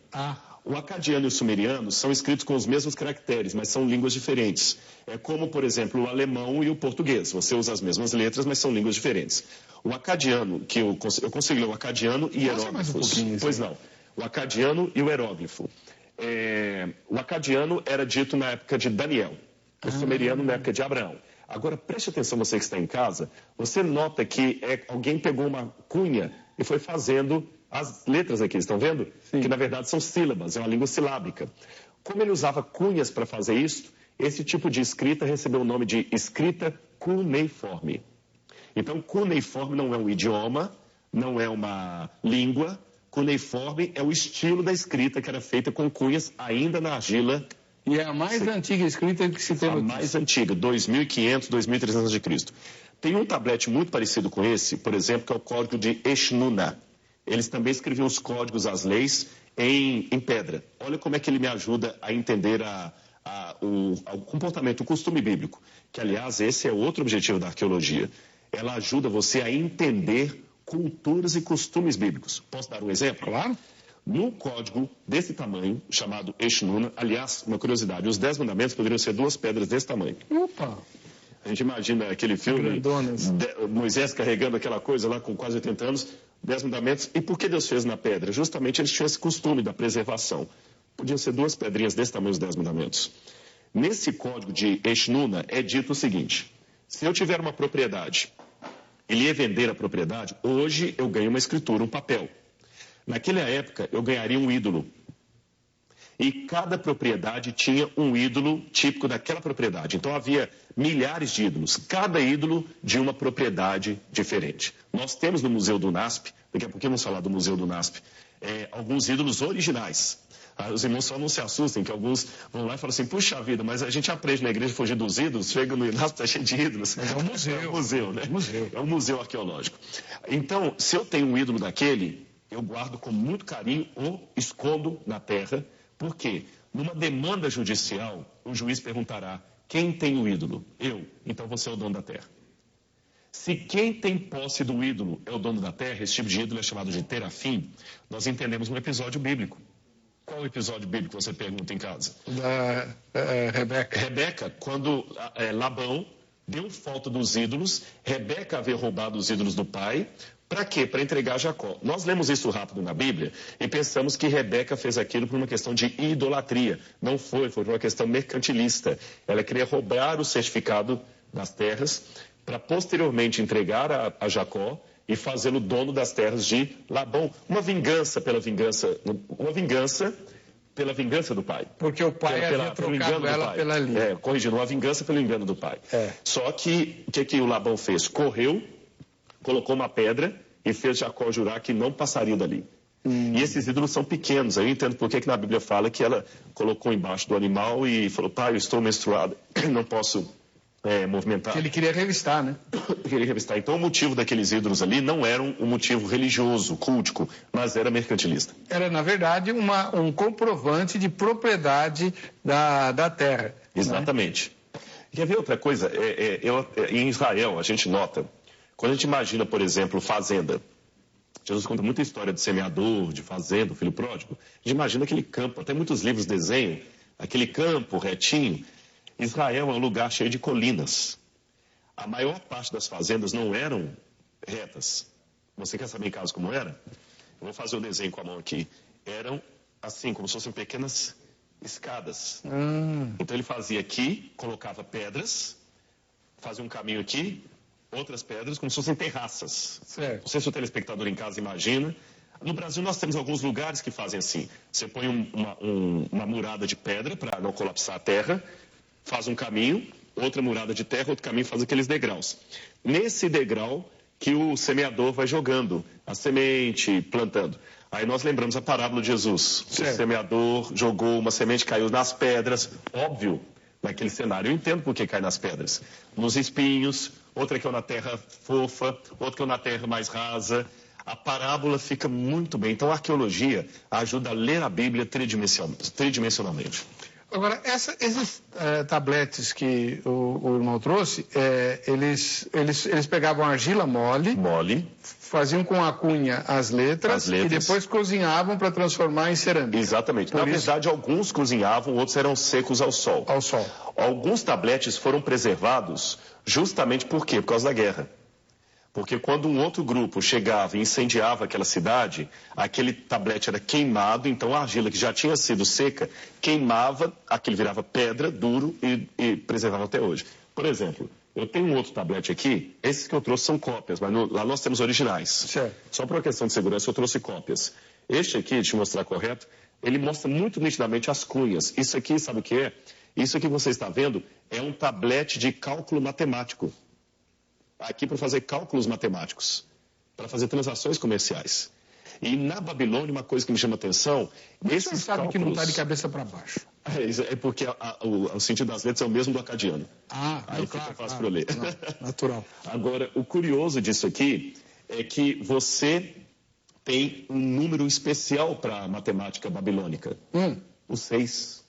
O acadiano e o sumeriano são escritos com os mesmos caracteres, mas são línguas diferentes. É como, por exemplo, o alemão e o português. Você usa as mesmas letras, mas são línguas diferentes. O acadiano, que eu consegui ler o acadiano e hieróglifos. Pois não. O acadiano e o hieróglifo. O acadiano era dito na época de Daniel. O sumeriano na época de Abraão. Agora, preste atenção, você que está em casa. Você nota que alguém pegou uma cunha e foi fazendo as letras aqui, estão vendo? Sim. Que na verdade são sílabas, é uma língua silábica. Como ele usava cunhas para fazer isso, esse tipo de escrita recebeu o nome de escrita cuneiforme. Então, cuneiforme não é um idioma, não é uma língua. Cuneiforme é o estilo da escrita que era feita com cunhas ainda na argila. E é a mais antiga escrita que se tem notícia. A mais antiga, 2.500, 2.300 a.C. Tem um tablete muito parecido com esse, por exemplo, que é o código de Eshnuna. Eles também escreviam os códigos, as leis, em pedra. Olha como é que ele me ajuda a entender o comportamento, o costume bíblico. Que, aliás, esse é outro objetivo da arqueologia. Ela ajuda você a entender culturas e costumes bíblicos. Posso dar um exemplo? Claro. Num código desse tamanho, chamado Eshnuna, aliás, uma curiosidade, os 10 mandamentos poderiam ser 2 pedras desse tamanho. Opa! A gente imagina aquele filme, Moisés carregando aquela coisa lá com quase 80 anos, 10 mandamentos. E por que Deus fez na pedra? Justamente eles tinham esse costume da preservação. Podiam ser 2 pedrinhas desse tamanho, os 10 mandamentos. Nesse código de Eshnuna é dito o seguinte: se eu tiver uma propriedade e lhe vender a propriedade, hoje eu ganho uma escritura, um papel. Naquela época eu ganharia um ídolo. E cada propriedade tinha um ídolo típico daquela propriedade. Então havia milhares de ídolos, cada ídolo de uma propriedade diferente. Nós temos no Museu do NASP, daqui a pouquinho vamos falar do Museu do NASP, alguns ídolos originais. Os irmãos só não se assustem, que alguns vão lá e falam assim: puxa vida, mas a gente aprende na igreja a fugir dos ídolos, chega no NASP, está cheio de ídolos. Mas é um museu. É um museu, né? É um museu arqueológico. Então, se eu tenho um ídolo daquele, eu guardo com muito carinho ou escondo na terra. Por quê? Numa demanda judicial, o juiz perguntará: quem tem o ídolo? Eu. Então você é o dono da terra. Se quem tem posse do ídolo é o dono da terra, esse tipo de ídolo é chamado de terafim, nós entendemos um episódio bíblico. Qual o episódio bíblico você pergunta em casa? Da Rebeca. Rebeca, quando Labão deu falta dos ídolos, Rebeca havia roubado os ídolos do pai. Para quê? Para entregar Jacó. Nós lemos isso rápido na Bíblia e pensamos que Rebeca fez aquilo por uma questão de idolatria. Não foi por uma questão mercantilista. Ela queria roubar o certificado das terras para posteriormente entregar a Jacó e fazê-lo dono das terras de Labão. Uma vingança pela vingança, uma vingança pela vingança do pai. Porque o pai havia trocado ela pela Lia. Corrigindo, a vingança pelo engano do pai. Só que, o que o Labão fez? Correu, colocou uma pedra e fez Jacó jurar que não passaria dali. E esses ídolos são pequenos. Aí eu entendo por que na Bíblia fala que ela colocou embaixo do animal e falou, pai, eu estou menstruada, não posso movimentar. Que ele queria revistar, né? Queria revistar. Então o motivo daqueles ídolos ali não era um motivo religioso, cultico, mas era mercantilista. Era, na verdade, um comprovante de propriedade da terra. Exatamente. Né? Quer ver outra coisa? Em Israel, a gente nota, quando a gente imagina, por exemplo, fazenda, Jesus conta muita história de semeador, de fazenda, filho pródigo. A gente imagina aquele campo, até muitos livros desenham, aquele campo retinho. Israel é um lugar cheio de colinas. A maior parte das fazendas não eram retas. Você quer saber em casa como era? Eu vou fazer o desenho com a mão aqui. Eram assim, como se fossem pequenas escadas. Então ele fazia aqui, colocava pedras, fazia um caminho aqui, outras pedras, como se fossem terraças. Certo. Não sei se o telespectador em casa imagina. No Brasil nós temos alguns lugares que fazem assim. Você põe uma murada de pedra para não colapsar a terra, faz um caminho, outra murada de terra, outro caminho, faz aqueles degraus. Nesse degrau que o semeador vai jogando a semente, plantando. Aí nós lembramos a parábola de Jesus. Certo. O semeador jogou uma semente, caiu nas pedras. Óbvio, naquele cenário. Eu entendo por que cai nas pedras. Nos espinhos, outra caiu na terra fofa, outra caiu na terra mais rasa. A parábola fica muito bem. Então a arqueologia ajuda a ler a Bíblia tridimensionalmente. Agora, esses tabletes que o irmão trouxe, eles pegavam argila mole, faziam com a cunha as letras e depois cozinhavam para transformar em cerâmica. Exatamente. Na verdade, alguns cozinhavam, outros eram secos ao sol. Alguns tabletes foram preservados justamente por quê? Por causa da guerra. Porque quando um outro grupo chegava e incendiava aquela cidade, aquele tablete era queimado, então a argila que já tinha sido seca, queimava, aquele virava pedra, duro e preservava até hoje. Por exemplo, eu tenho um outro tablete aqui, esses que eu trouxe são cópias, mas lá nós temos originais. Certo. Só por uma questão de segurança eu trouxe cópias. Este aqui, deixa eu mostrar correto, ele mostra muito nitidamente as cunhas. Isso aqui, sabe o que é? Isso aqui que você está vendo é um tablete de cálculo matemático. Aqui para fazer cálculos matemáticos, para fazer transações comerciais. E na Babilônia, uma coisa que me chama a atenção... Esses você sabe cálculos... que não está de cabeça para baixo. É porque o sentido das letras é o mesmo do acadiano. Aí fica fácil para eu ler. Natural. Agora, o curioso disso aqui é que você tem um número especial para a matemática babilônica. O 6.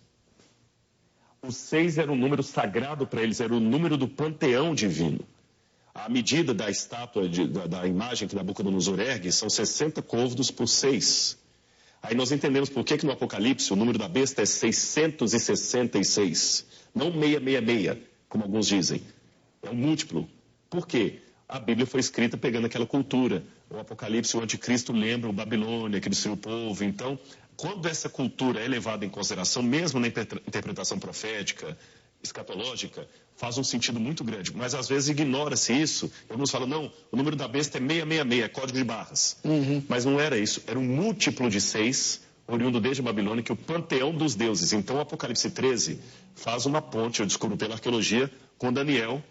O 6 era um número sagrado para eles, era o número do panteão divino. A medida da estátua, da imagem que Nabucodonosor ergue, são 60 côvados por 6. Aí nós entendemos por que no Apocalipse o número da besta é 666. Não 666, como alguns dizem. É um múltiplo. Por quê? A Bíblia foi escrita pegando aquela cultura. O Apocalipse, o anticristo lembra o Babilônia, que destruiu o povo. Então, quando essa cultura é levada em consideração, mesmo na interpretação profética, escatológica, faz um sentido muito grande, mas às vezes ignora-se isso, e alguns falam, não, o número da besta é 666, é código de barras. Mas não era isso, era um múltiplo de 6, oriundo desde a Babilônia, que é o panteão dos deuses. Então o Apocalipse 13 faz uma ponte, eu descubro pela arqueologia, com Daniel,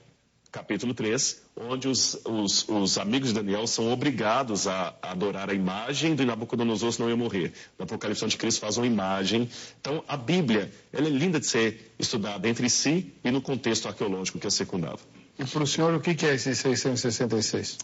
capítulo 3, onde os amigos de Daniel são obrigados a adorar a imagem do Nabucodonosor, senão ia morrer. No Apocalipse, onde Cristo faz uma imagem. Então, a Bíblia, ela é linda de ser estudada entre si e no contexto arqueológico que a secundava. E para o senhor, o que é esse 666?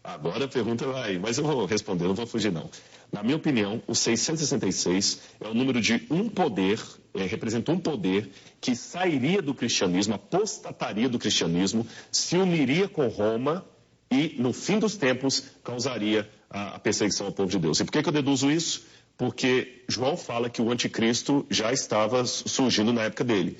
Agora a pergunta vai, mas eu vou responder, não vou fugir não. Na minha opinião, o 666 é o número de um poder, representa um poder que sairia do cristianismo, apostataria do cristianismo, se uniria com Roma e, no fim dos tempos, causaria a perseguição ao povo de Deus. E por que eu deduzo isso? Porque João fala que o anticristo já estava surgindo na época dele.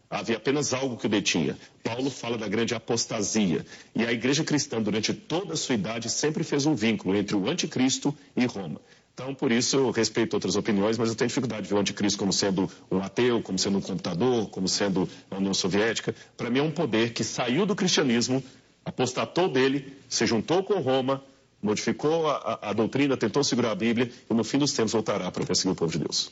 Havia apenas algo que o detinha. Paulo fala da grande apostasia. E a igreja cristã, durante toda a sua idade, sempre fez um vínculo entre o anticristo e Roma. Então, por isso, eu respeito outras opiniões, mas eu tenho dificuldade de ver o anticristo como sendo um ateu, como sendo um computador, como sendo a União Soviética. Para mim, é um poder que saiu do cristianismo, apostatou dele, se juntou com Roma, modificou a doutrina, tentou segurar a Bíblia e, no fim dos tempos, voltará para perseguir o povo de Deus.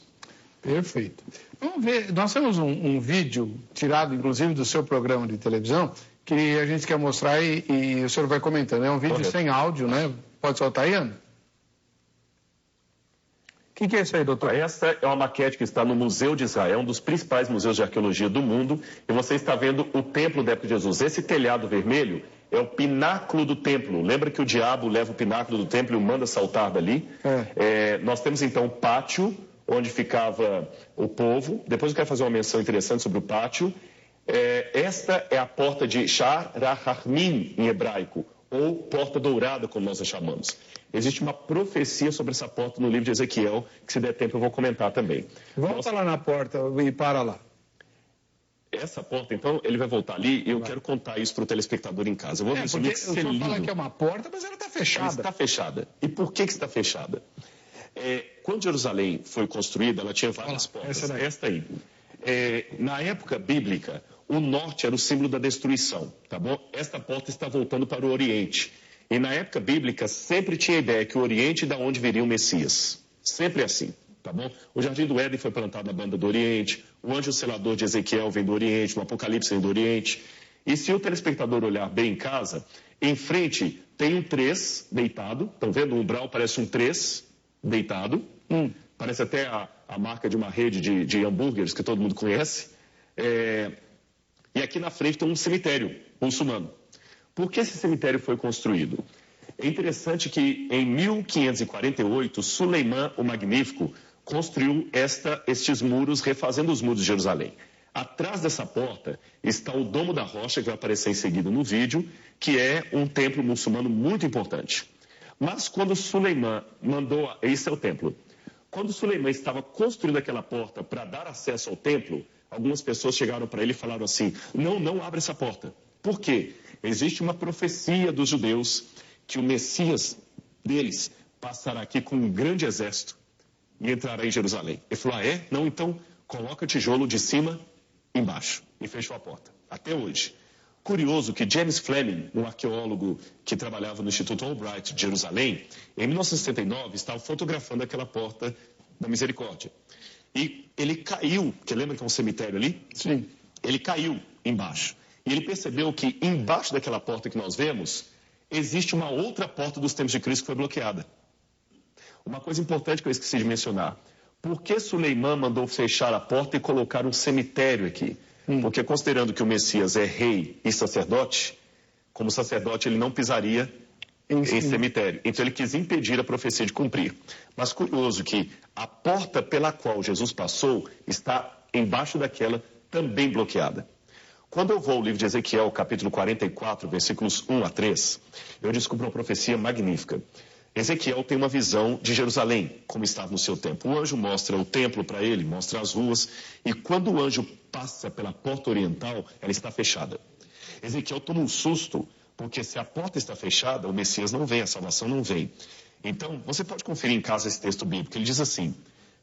Perfeito. Vamos ver, nós temos um vídeo tirado, inclusive, do seu programa de televisão, que a gente quer mostrar e o senhor vai comentando. É um vídeo sem áudio, né? Pode soltar aí, Ana? O que é isso aí, doutor? Essa é uma maquete que está no Museu de Israel, um dos principais museus de arqueologia do mundo, e você está vendo o templo da época de Jesus. Esse telhado vermelho é o pináculo do templo. Lembra que o diabo leva o pináculo do templo e o manda saltar dali? Nós temos então o pátio, onde ficava o povo. Depois eu quero fazer uma menção interessante sobre o pátio. Esta é a porta de Sha'ar HaHarmim, em hebraico, ou porta dourada, como nós a chamamos. Existe uma profecia sobre essa porta no livro de Ezequiel, que se der tempo eu vou comentar também. Volta lá na porta e para lá. Essa porta, então, ele vai voltar ali e eu quero contar isso para o telespectador em casa. Eu vou resumir que o senhor fala que é uma porta, mas ela está fechada. Ela está fechada. E por que está fechada? Quando Jerusalém foi construída, ela tinha várias portas. Esta aí. Na época bíblica, o norte era o símbolo da destruição, tá bom? Esta porta está voltando para o Oriente. E na época bíblica, sempre tinha a ideia que o Oriente é da onde viria o Messias. Sempre assim, tá bom? O Jardim do Éden foi plantado na banda do Oriente, o anjo selador de Ezequiel vem do Oriente, o Apocalipse vem do Oriente. E se o telespectador olhar bem em casa, em frente tem um 3 deitado, estão vendo? O umbral parece um 3 deitado, parece até a marca de uma rede de hambúrgueres que todo mundo conhece. E aqui na frente tem um cemitério muçulmano. Por que esse cemitério foi construído? É interessante que em 1548, Suleimã o Magnífico construiu estes muros, refazendo os muros de Jerusalém. Atrás dessa porta está o Domo da Rocha, que vai aparecer em seguida no vídeo, que é um templo muçulmano muito importante. Mas quando Suleimã mandou... Esse é o templo. Quando Suleimã estava construindo aquela porta para dar acesso ao templo, algumas pessoas chegaram para ele e falaram assim, não abre essa porta. Por quê? Existe uma profecia dos judeus que o Messias deles passará aqui com um grande exército e entrará em Jerusalém. Ele falou, Não, então coloca tijolo de cima embaixo. E fechou a porta. Até hoje. Curioso que James Fleming, um arqueólogo que trabalhava no Instituto Albright de Jerusalém, em 1969 estava fotografando aquela porta da Misericórdia. E ele caiu, que lembra que é um cemitério ali? Sim. Ele caiu embaixo. E ele percebeu que embaixo daquela porta que nós vemos, existe uma outra porta dos tempos de Cristo que foi bloqueada. Uma coisa importante que eu esqueci de mencionar. Por que Suleimã mandou fechar a porta e colocar um cemitério aqui? Porque considerando que o Messias é rei e sacerdote, como sacerdote ele não pisaria em cemitério. Então ele quis impedir a profecia de cumprir. Mas curioso que a porta pela qual Jesus passou está embaixo daquela também bloqueada. Quando eu vou ao livro de Ezequiel, capítulo 44, versículos 1 a 3, eu descubro uma profecia magnífica. Ezequiel tem uma visão de Jerusalém, como estava no seu tempo. O anjo mostra o templo para ele, mostra as ruas, e quando o anjo passa pela porta oriental, ela está fechada. Ezequiel toma um susto, porque se a porta está fechada, o Messias não vem, a salvação não vem. Então, você pode conferir em casa esse texto bíblico, ele diz assim,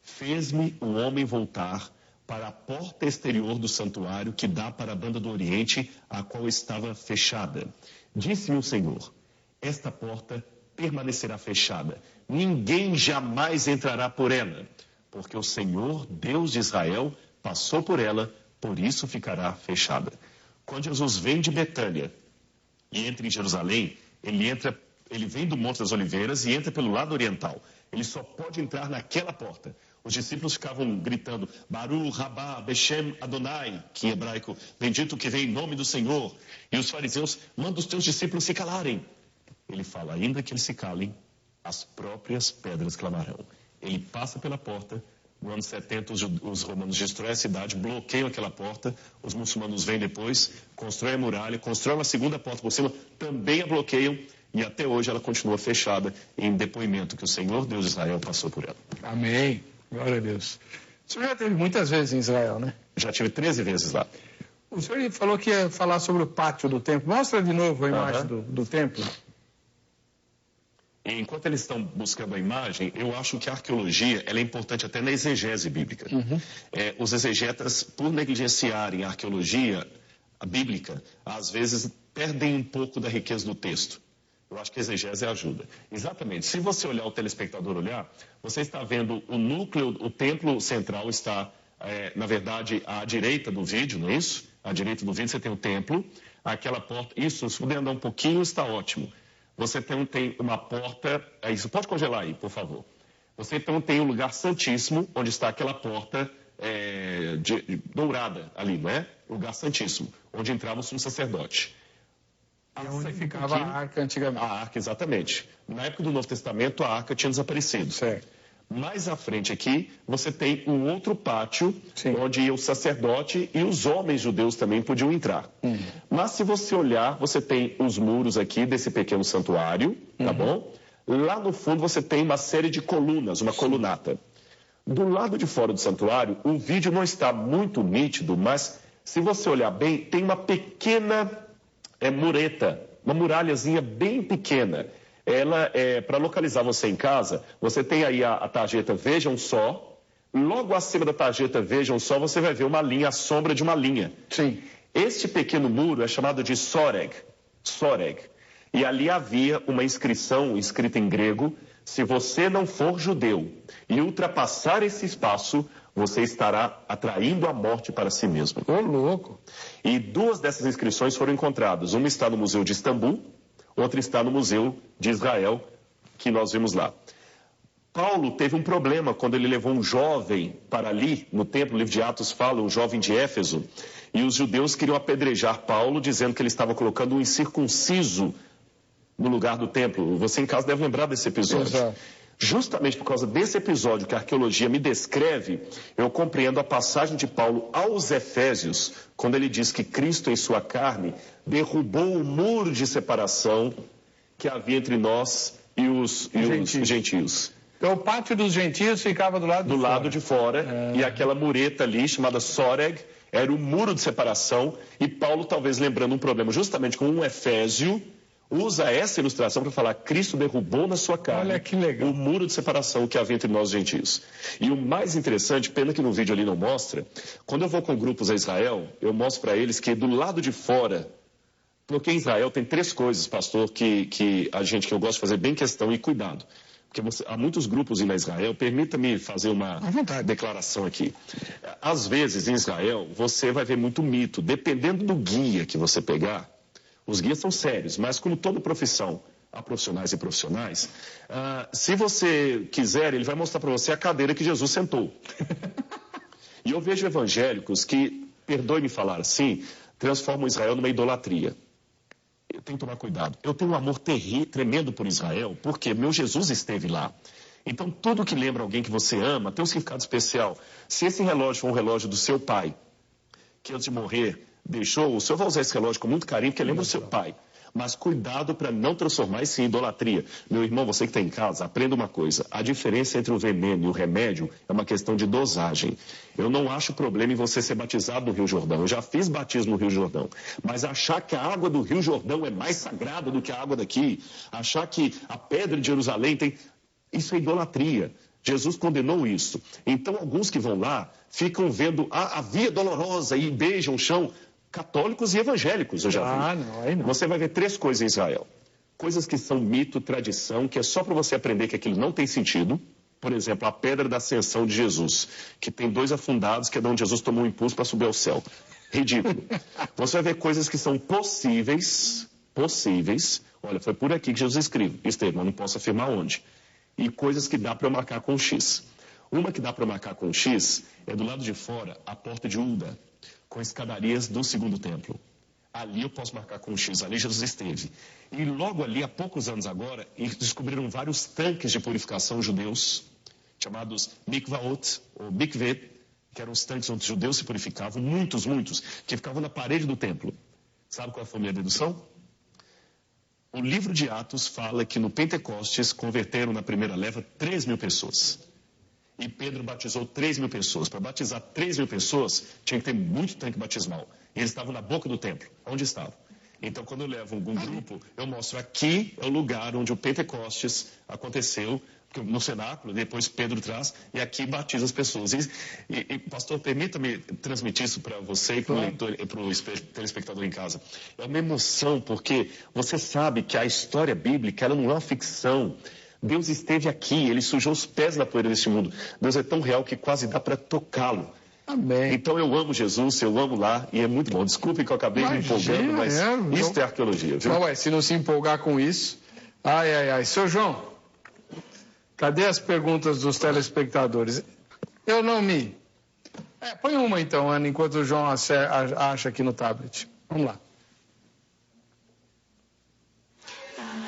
fez-me o homem voltar para a porta exterior do santuário que dá para a banda do Oriente, a qual estava fechada. Disse-me o Senhor, esta porta permanecerá fechada, ninguém jamais entrará por ela, porque o Senhor, Deus de Israel, passou por ela, por isso ficará fechada. Quando Jesus vem de Betânia e entra em Jerusalém, ele vem do Monte das Oliveiras e entra pelo lado oriental. Ele só pode entrar naquela porta. Os discípulos ficavam gritando, Baruch, Rabá, Beshem, Adonai, que em hebraico, bendito que vem em nome do Senhor. E os fariseus, manda os teus discípulos se calarem. Ele fala, ainda que eles se calem, as próprias pedras clamarão. Ele passa pela porta, no ano 70 os romanos destroem a cidade, bloqueiam aquela porta, os muçulmanos vêm depois, constroem a muralha, constroem uma segunda porta por cima, também a bloqueiam, e até hoje ela continua fechada em depoimento que o Senhor, Deus de Israel, passou por ela. Amém. Glória a Deus. O senhor já teve muitas vezes em Israel, né? Já tive 13 vezes lá. O senhor falou que ia falar sobre o pátio do templo. Mostra de novo a imagem do templo. Enquanto eles estão buscando a imagem, eu acho que a arqueologia ela é importante até na exegese bíblica. Os exegetas, por negligenciarem a arqueologia bíblica, às vezes perdem um pouco da riqueza do texto. Eu acho que a exegese ajuda. Exatamente. Se você olhar, o telespectador olhar, você está vendo o núcleo, o templo central está, na verdade, à direita do vídeo, não é isso? À direita do vídeo você tem o templo, aquela porta. Isso, se puder andar um pouquinho, está ótimo. Você tem uma porta. Isso, pode congelar aí, por favor. Você então tem o lugar santíssimo, onde está aquela porta dourada ali, não é? O lugar santíssimo, onde entrava o sumo sacerdote. E onde ficava a arca antigamente. A arca, exatamente. Na época do Novo Testamento, a arca tinha desaparecido. Certo. Mais à frente aqui, você tem um outro pátio, Sim. onde o sacerdote e os homens judeus também podiam entrar. Mas se você olhar, você tem os muros aqui desse pequeno santuário, tá bom? Lá no fundo você tem uma série de colunas, uma colunata. Do lado de fora do santuário, o vídeo não está muito nítido, mas se você olhar bem, tem uma pequena mureta, uma muralhazinha bem pequena. Ela para localizar você em casa, você tem aí a tarjeta Vejam Só. Logo acima da tarjeta Vejam Só, você vai ver uma linha, a sombra de uma linha. Sim. Este pequeno muro é chamado de Soreg. Soreg. E ali havia uma inscrição escrita em grego: se você não for judeu e ultrapassar esse espaço, você estará atraindo a morte para si mesmo. Ô, louco. E duas dessas inscrições foram encontradas. Uma está no Museu de Istambul, outra está no Museu de Israel, que nós vimos lá. Paulo teve um problema quando ele levou um jovem para ali, no templo, o livro de Atos fala, um jovem de Éfeso, e os judeus queriam apedrejar Paulo, dizendo que ele estava colocando um incircunciso no lugar do templo. Você em casa deve lembrar desse episódio. Exato. Justamente por causa desse episódio que a arqueologia me descreve, eu compreendo a passagem de Paulo aos Efésios, quando ele diz que Cristo em sua carne derrubou o muro de separação que havia entre nós e os gentios. Então o pátio dos gentios ficava do lado de fora. E aquela mureta ali, chamada Soreg, era o muro de separação. E Paulo, talvez lembrando um problema justamente com um Efésio, usa essa ilustração para falar: Cristo derrubou na sua carne. Olha que legal. O muro de separação que havia entre nós e os gentios. E o mais interessante, pena que no vídeo ali não mostra, quando eu vou com grupos a Israel, eu mostro para eles que do lado de fora, porque em Israel tem três coisas, pastor, que eu gosto de fazer bem questão e cuidado. Porque há muitos grupos indo a Israel. Permita-me fazer uma declaração aqui. Às vezes, em Israel, você vai ver muito mito. Dependendo do guia que você pegar, os guias são sérios, mas como toda profissão, há profissionais e profissionais, se você quiser, ele vai mostrar para você a cadeira que Jesus sentou. E eu vejo evangélicos que, perdoe-me falar assim, transformam Israel numa idolatria. Eu tenho que tomar cuidado. Eu tenho um amor tremendo por Israel, porque meu Jesus esteve lá. Então, tudo que lembra alguém que você ama tem um significado especial. Se esse relógio for um relógio do seu pai, que antes de morrer deixou, o senhor vai usar esse relógio com muito carinho, porque lembra o seu pai. Mas cuidado para não transformar isso em idolatria. Meu irmão, você que está em casa, aprenda uma coisa. A diferença entre o veneno e o remédio é uma questão de dosagem. Eu não acho problema em você ser batizado no Rio Jordão. Eu já fiz batismo no Rio Jordão. Mas achar que a água do Rio Jordão é mais sagrada do que a água daqui, achar que a pedra de Jerusalém tem... Isso é idolatria. Jesus condenou isso. Então, alguns que vão lá ficam vendo a via dolorosa e beijam o chão. Católicos e evangélicos, eu já vi. Não, aí não. Você vai ver três coisas em Israel. Coisas que são mito, tradição, que é só para você aprender que aquilo não tem sentido. Por exemplo, a pedra da ascensão de Jesus, que tem dois afundados, que é de onde Jesus tomou um impulso para subir ao céu. Ridículo. Você vai ver coisas que são possíveis. Olha, foi por aqui que Jesus esteve, mas não posso afirmar onde. E coisas que dá para marcar com um X. Uma que dá para marcar com um X é do lado de fora, a porta de Ulda, com escadarias do segundo templo. Ali eu posso marcar com um X, ali Jesus esteve. E logo ali, há poucos anos agora, descobriram vários tanques de purificação judeus, chamados mikvaot, ou mikveh, que eram os tanques onde os judeus se purificavam, muitos, que ficavam na parede do templo. Sabe qual foi a minha dedução? O livro de Atos fala que no Pentecostes converteram na primeira leva 3.000 pessoas. E Pedro batizou 3.000 pessoas. Para batizar 3.000 pessoas, tinha que ter muito tanque batismal. E eles estavam na boca do templo. Onde estavam? Então, quando eu levo algum grupo, eu mostro aqui é o lugar onde o Pentecostes aconteceu, no cenáculo, depois Pedro traz, e aqui batiza as pessoas. E pastor, permita-me transmitir isso para você e para o leitor, para o telespectador em casa. É uma emoção, porque você sabe que a história bíblica, ela não é uma ficção. Deus esteve aqui, ele sujou os pés na poeira deste mundo. Deus é tão real que quase dá para tocá-lo. Amém. Então eu amo Jesus, eu amo lá, e é muito bom. Desculpe que eu acabei me empolgando, mas isso é arqueologia, viu? Não, se não se empolgar com isso... Ai. Seu João, cadê as perguntas dos telespectadores? Eu não me... põe uma então, Ana, enquanto o João acha aqui no tablet. Vamos lá.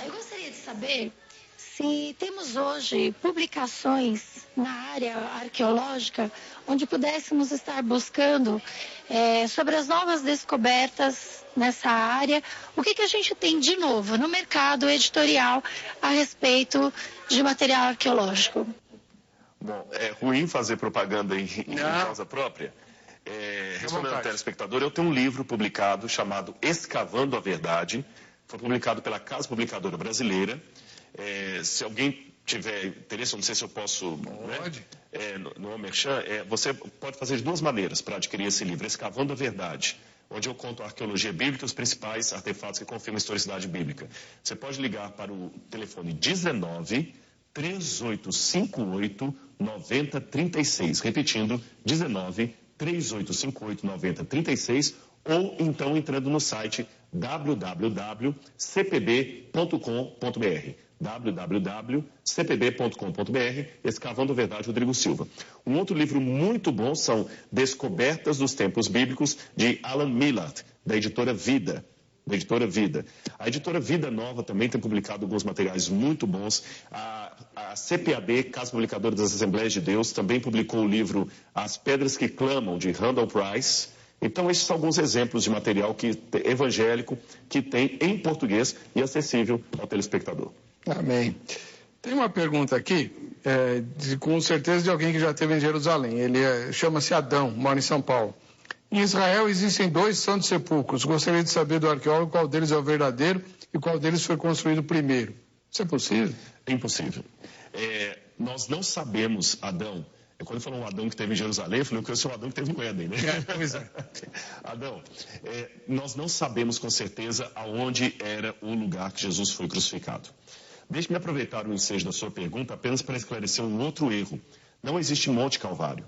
Eu gostaria de saber se temos hoje publicações na área arqueológica onde pudéssemos estar buscando sobre as novas descobertas nessa área, o que a gente tem de novo no mercado editorial a respeito de material arqueológico. Bom, é ruim fazer propaganda em causa própria. Respondendo ao telespectador, eu tenho um livro publicado chamado Escavando a Verdade. Foi publicado pela Casa Publicadora Brasileira. Se alguém tiver interesse, eu não sei se eu posso... Pode. No Merchan, você pode fazer de duas maneiras para adquirir esse livro. Escavando a Verdade, onde eu conto a arqueologia bíblica e os principais artefatos que confirmam a historicidade bíblica. Você pode ligar para o telefone 19 3858 9036. Repetindo, 19 3858 9036, ou então entrando no site www.cpb.com.br www.cpb.com.br, Escavando a Verdade, Rodrigo Silva. Um outro livro muito bom são Descobertas dos Tempos Bíblicos, de Alan Millard, da editora Vida. A editora Vida Nova também tem publicado alguns materiais muito bons. A CPAD, Casa Publicadora das Assembleias de Deus, também publicou o livro As Pedras que Clamam, de Randall Price. Então, esses são alguns exemplos de material evangélico que tem em português e acessível ao telespectador. Amém. Tem uma pergunta aqui, com certeza de alguém que já esteve em Jerusalém. Ele chama-se Adão, mora em São Paulo. Em Israel existem 2 santos sepulcros. Gostaria de saber do arqueólogo qual deles é o verdadeiro e qual deles foi construído primeiro. Isso é possível? É impossível. Nós não sabemos, Adão. Quando falou um Adão que teve em Jerusalém, eu falei que eu sou o Adão que teve no Éden, né? Pois é. Adão, nós não sabemos com certeza aonde era o lugar que Jesus foi crucificado. Deixe-me aproveitar o ensejo da sua pergunta apenas para esclarecer um outro erro. Não existe Monte Calvário.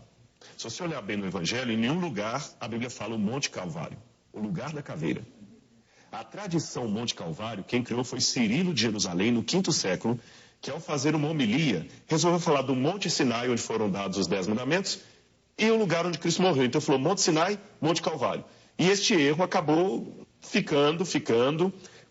Se você olhar bem no Evangelho, em nenhum lugar a Bíblia fala o Monte Calvário, o lugar da caveira. A tradição Monte Calvário, quem criou foi Cirilo de Jerusalém, no V século, que ao fazer uma homilia, resolveu falar do Monte Sinai, onde foram dados os 10 mandamentos, e o lugar onde Cristo morreu. Então falou Monte Sinai, Monte Calvário. E este erro acabou ficando,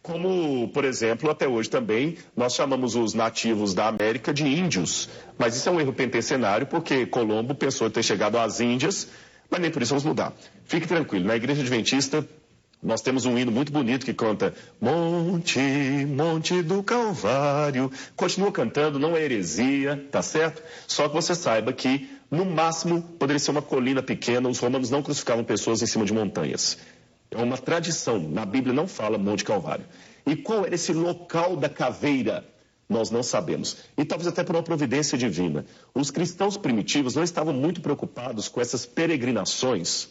como, por exemplo, até hoje também, nós chamamos os nativos da América de índios. Mas isso é um erro pentencinário, porque Colombo pensou ter chegado às Índias, mas nem por isso vamos mudar. Fique tranquilo, na Igreja Adventista, nós temos um hino muito bonito que canta Monte, Monte do Calvário. Continua cantando, não é heresia, tá certo? Só que você saiba que, no máximo, poderia ser uma colina pequena. Os romanos não crucificavam pessoas em cima de montanhas. É uma tradição. Na Bíblia não fala Monte Calvário. E qual era esse local da caveira? Nós não sabemos. E talvez até por uma providência divina. Os cristãos primitivos não estavam muito preocupados com essas peregrinações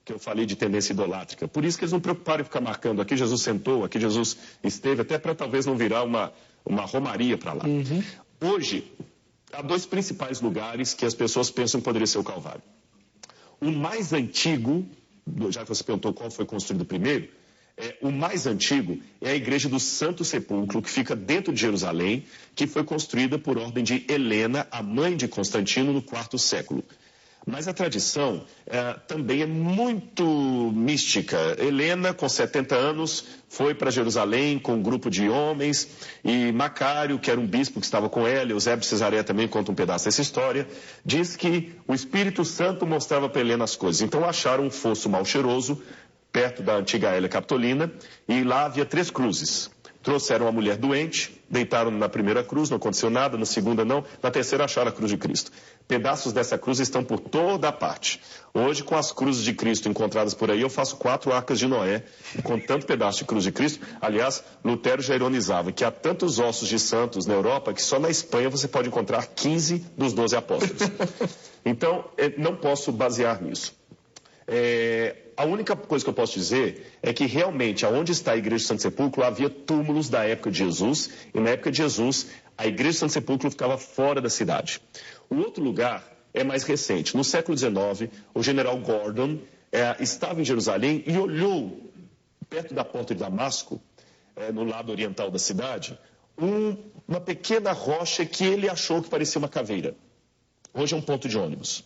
que eu falei de tendência idolátrica. Por isso que eles não preocuparam em ficar marcando aqui Jesus sentou, aqui Jesus esteve, até para talvez não virar uma romaria para lá. Uhum. Hoje, há 2 principais lugares que as pessoas pensam que poderia ser o Calvário. O mais antigo, já que você perguntou qual foi construído primeiro, o mais antigo é a Igreja do Santo Sepulcro, que fica dentro de Jerusalém, que foi construída por ordem de Helena, a mãe de Constantino, no IV século. Mas a tradição também é muito mística. Helena, com 70 anos, foi para Jerusalém com um grupo de homens, e Macário, que era um bispo que estava com ela, e Eusébio de Cesareia também conta um pedaço dessa história, diz que o Espírito Santo mostrava para Helena as coisas. Então acharam um fosso mal cheiroso, perto da antiga Hélia Capitolina, e lá havia 3 cruzes. Trouxeram a mulher doente, deitaram na primeira cruz, não aconteceu nada, na segunda não, na terceira acharam a cruz de Cristo. Pedaços dessa cruz estão por toda a parte. Hoje, com as cruzes de Cristo encontradas por aí, eu faço 4 arcas de Noé, com tanto pedaço de cruz de Cristo. Aliás, Lutero já ironizava que há tantos ossos de santos na Europa que só na Espanha você pode encontrar 15 dos 12 apóstolos. Então, não posso basear nisso. A única coisa que eu posso dizer é que realmente, aonde está a Igreja do Santo Sepulcro, havia túmulos da época de Jesus, e na época de Jesus, a Igreja do Santo Sepulcro ficava fora da cidade. O outro lugar é mais recente. No século XIX, o general Gordon estava em Jerusalém e olhou, perto da porta de Damasco, no lado oriental da cidade, uma pequena rocha que ele achou que parecia uma caveira. Hoje é um ponto de ônibus.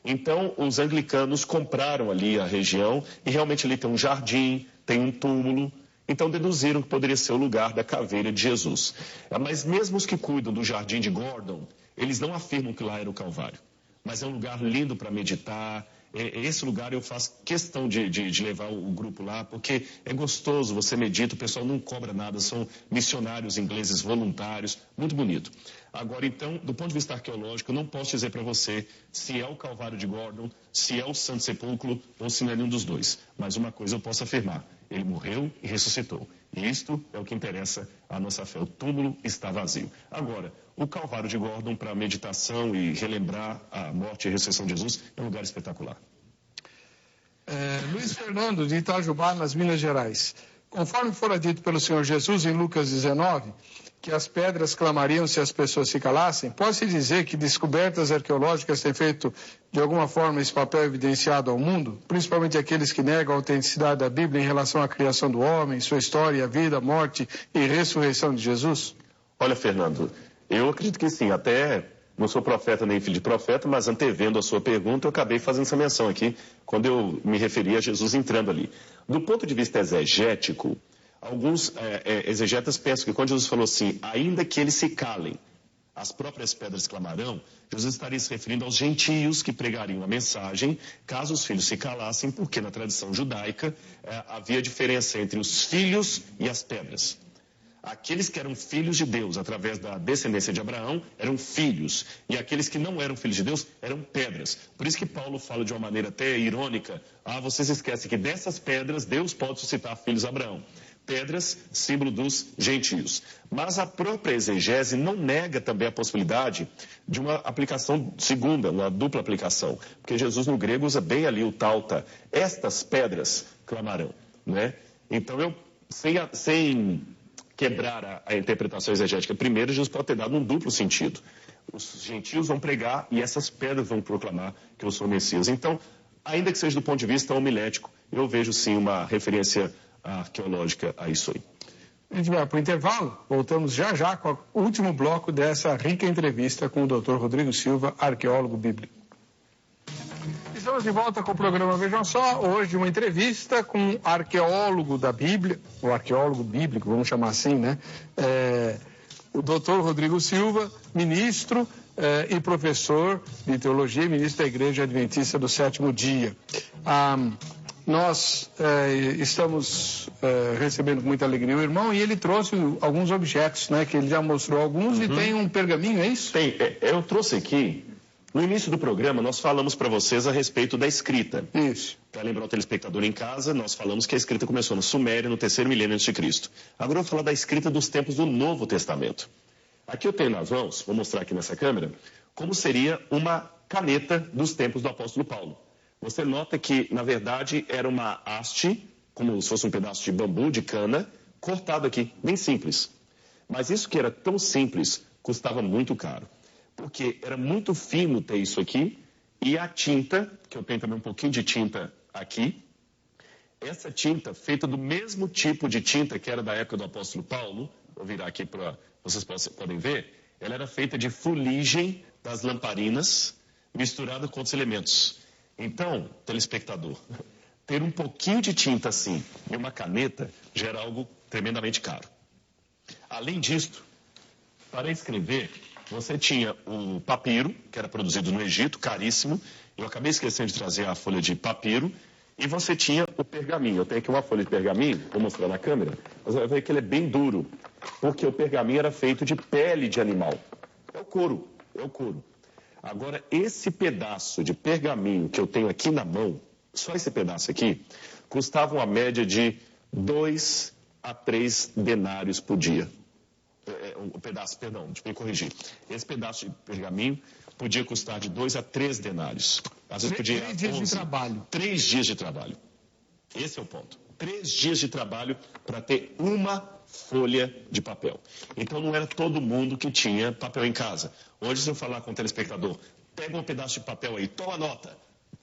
Então, os anglicanos compraram ali a região e realmente ali tem um jardim, tem um túmulo. Então, deduziram que poderia ser o lugar da caveira de Jesus. Mas mesmo os que cuidam do jardim de Gordon, eles não afirmam que lá era o Calvário. Mas é um lugar lindo para meditar. Esse lugar eu faço questão de levar o grupo lá, porque é gostoso, você medita, o pessoal não cobra nada, são missionários ingleses voluntários, muito bonito. Agora, então, do ponto de vista arqueológico, eu não posso dizer para você se é o Calvário de Gordon, se é o Santo Sepulcro ou se não é nenhum dos dois. Mas uma coisa eu posso afirmar, ele morreu e ressuscitou. E isto é o que interessa à nossa fé, o túmulo está vazio. Agora, o Calvário de Gordon para meditação e relembrar a morte e a ressurreição de Jesus é um lugar espetacular. Luiz Fernando, de Itajubá, nas Minas Gerais. Conforme fora dito pelo Senhor Jesus em Lucas 19, que as pedras clamariam se as pessoas se calassem, pode-se dizer que descobertas arqueológicas têm feito, de alguma forma, esse papel evidenciado ao mundo, principalmente aqueles que negam a autenticidade da Bíblia em relação à criação do homem, sua história, a vida, a morte e ressurreição de Jesus? Olha, Fernando, eu acredito que sim, até não sou profeta nem filho de profeta, mas antevendo a sua pergunta, eu acabei fazendo essa menção aqui, quando eu me referi a Jesus entrando ali. Do ponto de vista exegético, alguns exegetas pensam que quando Jesus falou assim, ainda que eles se calem, as próprias pedras clamarão, Jesus estaria se referindo aos gentios que pregariam a mensagem, caso os filhos se calassem, porque na tradição judaica havia diferença entre os filhos e as pedras. Aqueles que eram filhos de Deus, através da descendência de Abraão, eram filhos. E aqueles que não eram filhos de Deus, eram pedras. Por isso que Paulo fala de uma maneira até irônica, vocês esquecem que dessas pedras Deus pode suscitar filhos de Abraão. Pedras, símbolo dos gentios. Mas a própria exegese não nega também a possibilidade de uma aplicação segunda, uma dupla aplicação. Porque Jesus no grego usa bem ali o tauta. Estas pedras clamarão. Né? Então eu, sem quebrar a interpretação exegética. Primeiro, Jesus pode ter dado um duplo sentido. Os gentios vão pregar e essas pedras vão proclamar que eu sou o Messias. Então, ainda que seja do ponto de vista homilético, eu vejo sim uma referência arqueológica a isso aí. A gente vai para o intervalo, voltamos já com o último bloco dessa rica entrevista com o Dr. Rodrigo Silva, arqueólogo bíblico. Estamos de volta com o programa Vejam Só, hoje uma entrevista com um arqueólogo da Bíblia, o arqueólogo bíblico, vamos chamar assim, né? O doutor Rodrigo Silva, ministro e professor de teologia, ministro da Igreja Adventista do Sétimo Dia. Nós estamos recebendo com muita alegria o irmão e ele trouxe alguns objetos, né? Que ele já mostrou alguns e tem um pergaminho, é isso? Tem, eu trouxe aqui. No início do programa, nós falamos para vocês a respeito da escrita. Isso. Para lembrar o telespectador em casa, nós falamos que a escrita começou no Sumério, no 3º milênio a.C. Agora eu vou falar da escrita dos tempos do Novo Testamento. Aqui eu tenho nas mãos, vou mostrar aqui nessa câmera, como seria uma caneta dos tempos do apóstolo Paulo. Você nota que, na verdade, era uma haste, como se fosse um pedaço de bambu, de cana, cortado aqui, bem simples. Mas isso que era tão simples, custava muito caro. Porque era muito fino ter isso aqui, e a tinta, que eu tenho também um pouquinho de tinta aqui, essa tinta, feita do mesmo tipo de tinta que era da época do apóstolo Paulo, vou virar aqui para vocês podem ver, ela era feita de fuligem das lamparinas, misturada com outros elementos. Então, telespectador, ter um pouquinho de tinta assim e uma caneta já era algo tremendamente caro. Além disso, para escrever, você tinha o papiro, que era produzido no Egito, caríssimo. Eu acabei esquecendo de trazer a folha de papiro. E você tinha o pergaminho. Eu tenho aqui uma folha de pergaminho, vou mostrar na câmera. Você vai ver que ele é bem duro. Porque o pergaminho era feito de pele de animal. É o couro, é o couro. Agora, esse pedaço de pergaminho que eu tenho aqui na mão, só esse pedaço aqui, custava uma média de 2 a 3 denários por dia. Um pedaço, perdão, deixa eu me corrigir. Esse pedaço de pergaminho podia custar de 2 a 3 denários. Às vezes podia 3 dias de trabalho. 3 dias de trabalho. Esse é o ponto. 3 dias de trabalho para ter uma folha de papel. Então não era todo mundo que tinha papel em casa. Hoje, se eu falar com o telespectador, pega um pedaço de papel aí, toma nota.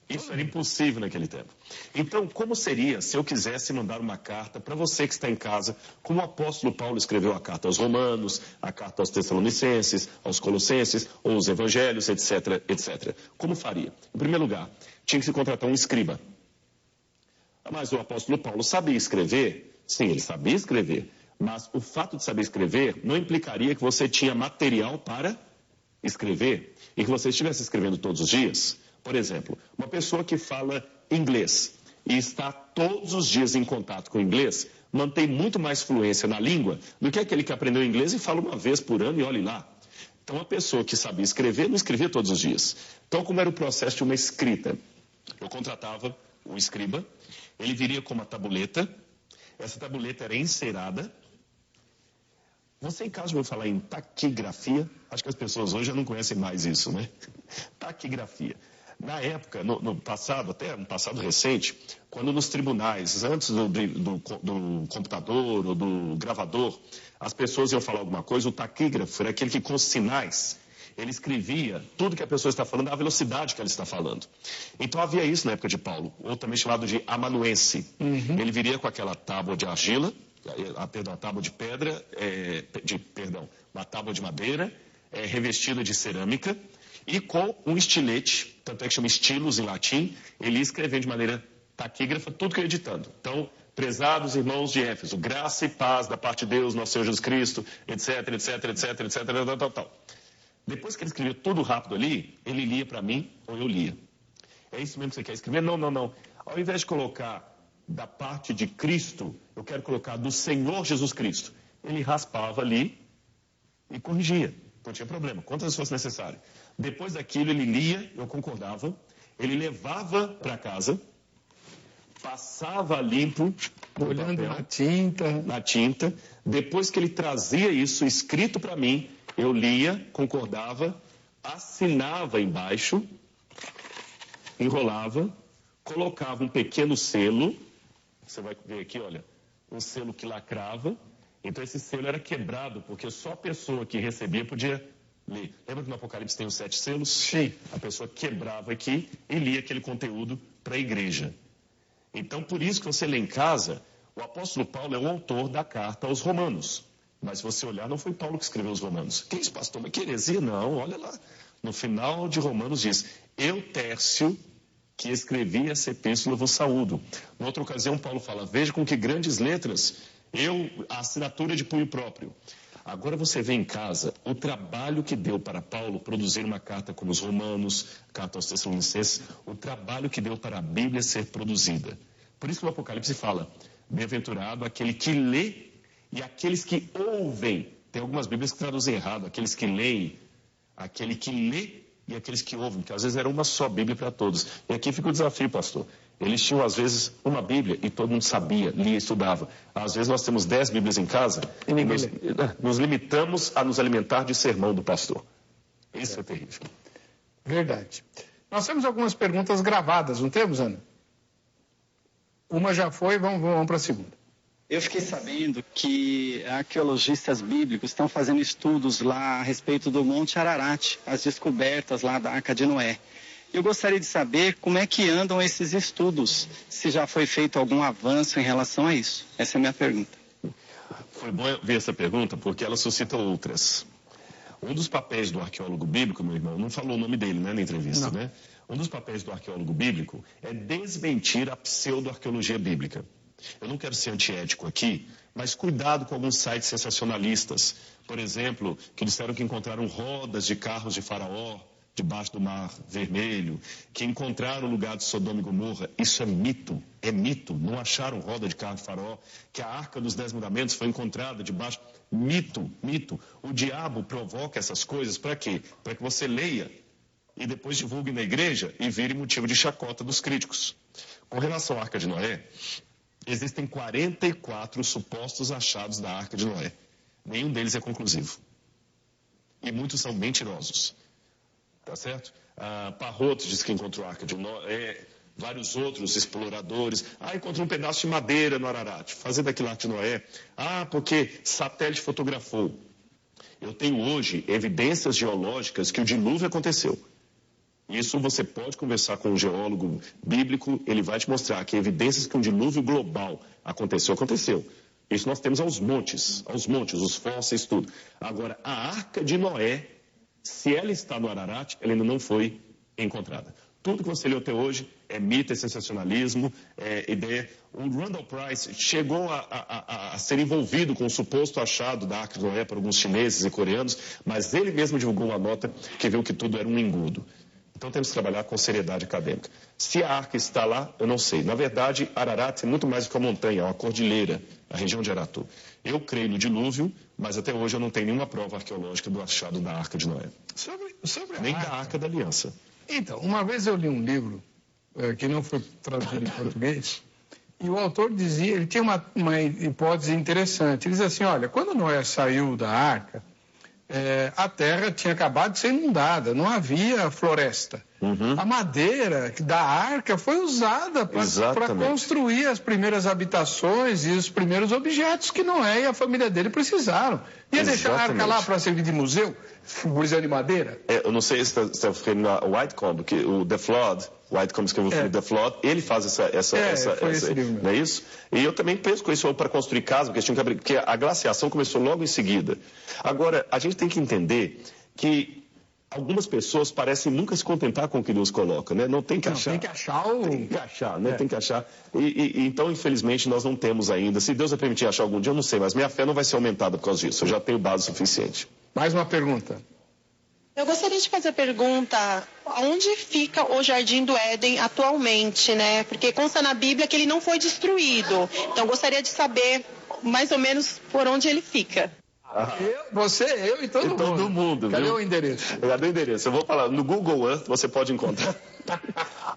Isso era impossível naquele tempo. Então, como seria se eu quisesse mandar uma carta para você que está em casa, como o apóstolo Paulo escreveu a carta aos Romanos, a carta aos Tessalonicenses, aos Colossenses, ou os Evangelhos, etc, etc. Como faria? Em primeiro lugar, tinha que se contratar um escriba. Mas o apóstolo Paulo sabia escrever? Sim, ele sabia escrever. Mas o fato de saber escrever não implicaria que você tinha material para escrever e que você estivesse escrevendo todos os dias. Por exemplo, uma pessoa que fala inglês e está todos os dias em contato com o inglês, mantém muito mais fluência na língua do que aquele que aprendeu inglês e fala uma vez por ano e olhe lá. Então, a pessoa que sabia escrever não escrevia todos os dias. Então, como era o processo de uma escrita? Eu contratava um escriba, ele viria com uma tabuleta, essa tabuleta era encerada. Você em casa já ouviu falar em taquigrafia? Acho que as pessoas hoje já não conhecem mais isso, né? Taquigrafia. Na época, no passado, até um passado recente, quando nos tribunais, antes do computador ou do gravador, as pessoas iam falar alguma coisa, o taquígrafo era aquele que com sinais, ele escrevia tudo que a pessoa está falando, a velocidade que ela está falando. Então havia isso na época de Paulo, ou também chamado de amanuense. Ele viria com aquela tábua de argila, a tábua de pedra, uma tábua de madeira, revestida de cerâmica, e com um estilete, tanto é que chama estilos em latim, ele ia escrevendo de maneira taquígrafa tudo que eu ia editando. Então, prezados irmãos de Éfeso, graça e paz da parte de Deus, nosso Senhor Jesus Cristo, etc, etc, etc, etc, tal. Depois que ele escrevia tudo rápido ali, ele lia para mim ou eu lia. É isso mesmo que você quer escrever? Não. Ao invés de colocar da parte de Cristo, eu quero colocar do Senhor Jesus Cristo. Ele raspava ali e corrigia. Não tinha problema, quantas vezes fosse necessário. Depois daquilo, ele lia, eu concordava, ele levava para casa, passava limpo, olhando papel, na tinta. Depois que ele trazia isso escrito para mim, eu lia, concordava, assinava embaixo, enrolava, colocava um pequeno selo, você vai ver aqui, olha, um selo que lacrava. Então esse selo era quebrado, porque só a pessoa que recebia podia ler. Lembra que no Apocalipse tem os 7 selos? Sim. A pessoa quebrava aqui e lia aquele conteúdo para a igreja. Então, por isso que você lê em casa, o apóstolo Paulo é o autor da carta aos Romanos. Mas se você olhar, não foi Paulo que escreveu os Romanos. Que isso, pastor? Mas que heresia? Não, olha lá. No final de Romanos diz, eu, Tércio, que escrevi essa epístola, vos saúdo. Em outra ocasião, Paulo fala, veja com que grandes letras, a assinatura de punho próprio. Agora você vê em casa o trabalho que deu para Paulo produzir uma carta como os Romanos, carta aos Tessalonicenses, o trabalho que deu para a Bíblia ser produzida. Por isso que o Apocalipse fala, bem-aventurado aquele que lê e aqueles que ouvem. Tem algumas Bíblias que traduzem errado, aqueles que leem, aquele que lê e aqueles que ouvem, que às vezes era uma só Bíblia para todos. E aqui fica o desafio, pastor. Eles tinham, às vezes, uma Bíblia e todo mundo sabia, lia e estudava. Às vezes nós temos 10 Bíblias em casa e nos limitamos a nos alimentar de sermão do pastor. Isso é terrível. Verdade. Nós temos algumas perguntas gravadas, não temos, Ana? Uma já foi, vamos para a segunda. Eu fiquei sabendo que arqueologistas bíblicos estão fazendo estudos lá a respeito do Monte Ararat, as descobertas lá da Arca de Noé. Eu gostaria de saber como é que andam esses estudos, se já foi feito algum avanço em relação a isso. Essa é a minha pergunta. Foi bom ver essa pergunta, porque ela suscita outras. Um dos papéis do arqueólogo bíblico, meu irmão, não falou o nome dele, né, na entrevista, né? Um dos papéis do arqueólogo bíblico é desmentir a pseudo-arqueologia bíblica. Eu não quero ser antiético aqui, mas cuidado com alguns sites sensacionalistas. Por exemplo, que disseram que encontraram rodas de carros de Faraó debaixo do Mar Vermelho, que encontraram o lugar de Sodoma e Gomorra. Isso é mito, não acharam roda de carro de farol, que a Arca dos 10 Mandamentos foi encontrada debaixo. Mito. O diabo provoca essas coisas para quê? Para que você leia e depois divulgue na igreja e vire motivo de chacota dos críticos. Com relação à Arca de Noé, existem 44 supostos achados da Arca de Noé. Nenhum deles é conclusivo. E muitos são mentirosos. Tá certo? Parroto diz que encontrou a Arca de Noé, vários outros exploradores. Encontrou um pedaço de madeira no Ararat. Fazer daquilo a Arca de Noé. Porque satélite fotografou. Eu tenho hoje evidências geológicas que o dilúvio aconteceu. Isso você pode conversar com um geólogo bíblico, ele vai te mostrar que evidências que um dilúvio global aconteceu. Isso nós temos aos montes, os fósseis, tudo. Agora, a Arca de Noé, se ela está no Ararat, ela ainda não foi encontrada. Tudo que você leu até hoje é mito, é sensacionalismo, é ideia. O Randall Price chegou a ser envolvido com o suposto achado da Arca de Noé para alguns chineses e coreanos, mas ele mesmo divulgou uma nota que viu que tudo era um engodo. Então temos que trabalhar com seriedade acadêmica. Se a arca está lá, eu não sei. Na verdade, Ararat é muito mais do que uma montanha, é uma cordilheira, a região de Aratu. Eu creio no dilúvio, mas até hoje eu não tenho nenhuma prova arqueológica do achado da Arca de Noé. Sobre nem da Arca da Aliança. Então, uma vez eu li um livro que não foi traduzido em português, e o autor dizia, ele tinha uma hipótese interessante. Ele diz assim, olha, quando Noé saiu da arca, a terra tinha acabado de ser inundada, não havia floresta. A madeira da arca foi usada para construir as primeiras habitações e os primeiros objetos que Noé e a família dele precisaram. Ia deixar a arca lá para servir de museu de madeira? Eu não sei se você está referindo a Whitcomb, que o The Flood, Whitcomb escreveu o filme The Flood, ele faz essa não é isso? E eu também penso com isso para construir casa, porque a glaciação começou logo em seguida. Agora, a gente tem que entender que algumas pessoas parecem nunca se contentar com o que Deus coloca, né? Não tem que achar. Tem que achar o... Tem que achar, né? Tem que achar. Então, infelizmente, nós não temos ainda. Se Deus vai permitir achar algum dia, eu não sei, mas minha fé não vai ser aumentada por causa disso. Eu já tenho dados suficientes. Mais uma pergunta. Eu gostaria de fazer a pergunta, onde fica o Jardim do Éden atualmente, né? Porque consta na Bíblia que ele não foi destruído. Então, eu gostaria de saber mais ou menos por onde ele fica. Eu e todo mundo. Cadê o endereço? Cadê o endereço? Eu vou falar, no Google Earth você pode encontrar.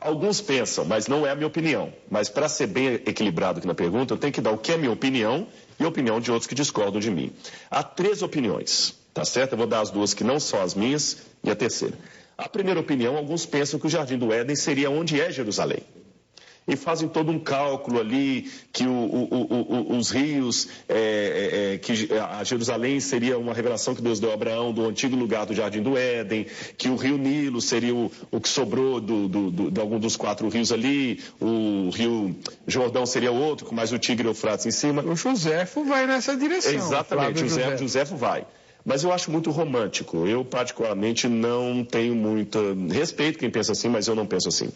Alguns pensam, mas não é a minha opinião. Mas para ser bem equilibrado aqui na pergunta, eu tenho que dar o que é a minha opinião e a opinião de outros que discordam de mim. Há 3 opiniões, tá certo? Eu vou dar as 2 que não são as minhas e a terceira. A primeira opinião, alguns pensam que o Jardim do Éden seria onde é Jerusalém. E fazem todo um cálculo ali que os rios, que a Jerusalém seria uma revelação que Deus deu a Abraão do antigo lugar do Jardim do Éden, que o rio Nilo seria o que sobrou de algum dos 4 rios ali, o rio Jordão seria outro, com mais o Tigre e o Eufrates em cima. O Joséfo vai nessa direção. Exatamente, o Joséfo vai. Mas eu acho muito romântico. Eu, particularmente, não tenho muito respeito quem pensa assim, mas eu não penso assim.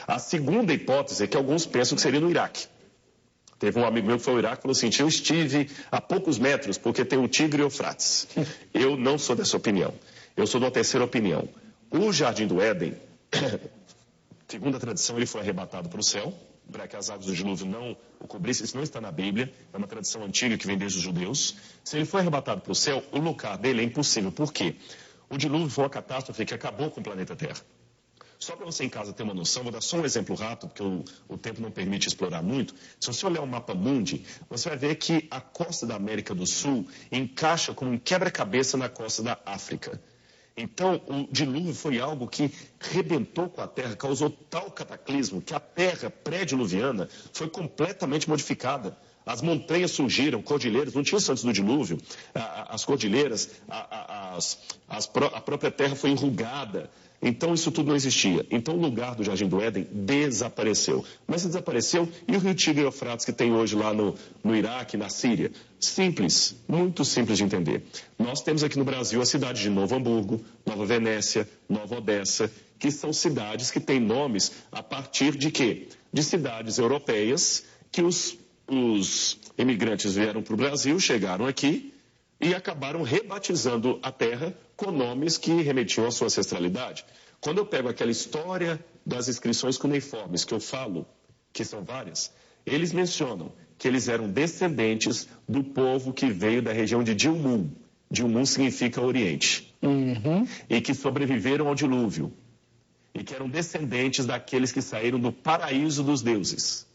A segunda hipótese é que alguns pensam que seria no Iraque. Teve um amigo meu que foi ao Iraque e falou assim, eu estive a poucos metros, porque tem o Tigre e o Eufrates. Eu não sou dessa opinião. Eu sou de uma terceira opinião. O Jardim do Éden, segundo a tradição, ele foi arrebatado para o céu, para que as águas do dilúvio não o cobrissem. Isso não está na Bíblia, é uma tradição antiga que vem desde os judeus. Se ele foi arrebatado para o céu, o lugar dele é impossível. Por quê? O dilúvio foi uma catástrofe que acabou com o planeta Terra. Só para você em casa ter uma noção, vou dar só um exemplo rápido, porque o tempo não permite explorar muito. Se você olhar o mapa mundi, você vai ver que a costa da América do Sul encaixa como um quebra-cabeça na costa da África. Então, o dilúvio foi algo que rebentou com a Terra, causou tal cataclismo que a Terra pré-diluviana foi completamente modificada. As montanhas surgiram, cordilheiras, não tinha isso antes do dilúvio. As cordilheiras, a própria Terra foi enrugada. Então, isso tudo não existia. Então, o lugar do Jardim do Éden desapareceu. Mas desapareceu e o rio Tigre e Eufrates que tem hoje lá no Iraque, na Síria? Simples, muito simples de entender. Nós temos aqui no Brasil a cidade de Novo Hamburgo, Nova Venécia, Nova Odessa, que são cidades que têm nomes a partir de quê? De cidades europeias que os imigrantes vieram para o Brasil, chegaram aqui e acabaram rebatizando a terra com nomes que remetiam à sua ancestralidade. Quando eu pego aquela história das inscrições cuneiformes que eu falo, que são várias, eles mencionam que eles eram descendentes do povo que veio da região de Dilmun. Dilmun significa Oriente. E que sobreviveram ao dilúvio. E que eram descendentes daqueles que saíram do paraíso dos deuses.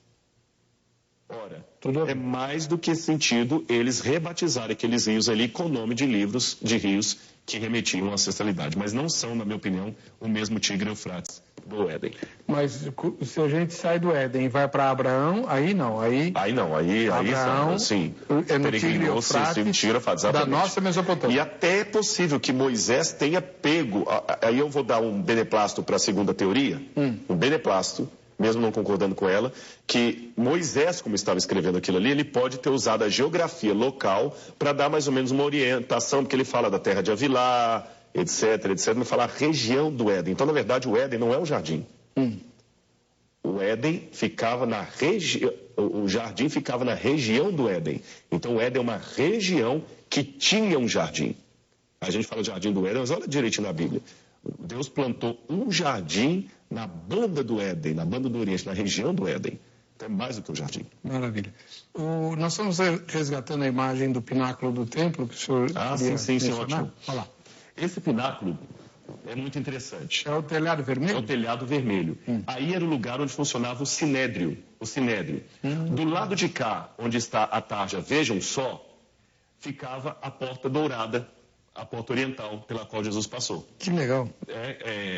Ora, é mais do que sentido eles rebatizarem aqueles rios ali com o nome de livros de rios que remetiam à ancestralidade. Mas não são, na minha opinião, o mesmo Tigre e Eufrates do Éden. Mas se a gente sai do Éden e vai para Abraão, aí não. Aí Abraão, sim. É no Tigre e Eufrates da nossa Mesopotâmia. E até é possível que Moisés tenha pego, aí eu vou dar um beneplácito para a segunda teoria, um beneplácito, mesmo não concordando com ela, que Moisés, como estava escrevendo aquilo ali, ele pode ter usado a geografia local para dar mais ou menos uma orientação, porque ele fala da terra de Avilá, etc, mas fala a região do Éden. Então, na verdade, o Éden não é o jardim. O Éden ficava na região, o jardim ficava na região do Éden. Então, o Éden é uma região que tinha um jardim. A gente fala jardim do Éden, mas olha direitinho na Bíblia. Deus plantou um jardim na banda do Éden, na banda do Oriente, na região do Éden. Então é mais do que um jardim. Maravilha. Nós estamos resgatando a imagem do pináculo do templo que o senhor sim, ótimo. Olha lá. Esse pináculo é muito interessante. É o telhado vermelho? É o telhado vermelho. Aí era o lugar onde funcionava o sinédrio. Do lado de cá, onde está a tarja, vejam só, ficava a porta dourada, a porta oriental pela qual Jesus passou. Que legal.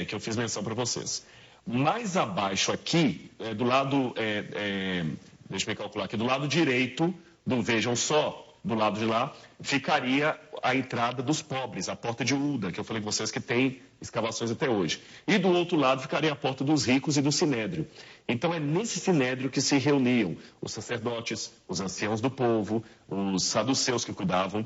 Que eu fiz menção para vocês. Mais abaixo aqui, do lado, deixa eu me calcular aqui, do lado direito, vejam só, do lado de lá, ficaria a entrada dos pobres, a porta de Uda, que eu falei com vocês que tem escavações até hoje. E do outro lado ficaria a porta dos ricos e do sinédrio. Então é nesse sinédrio que se reuniam os sacerdotes, os anciãos do povo, os saduceus que cuidavam,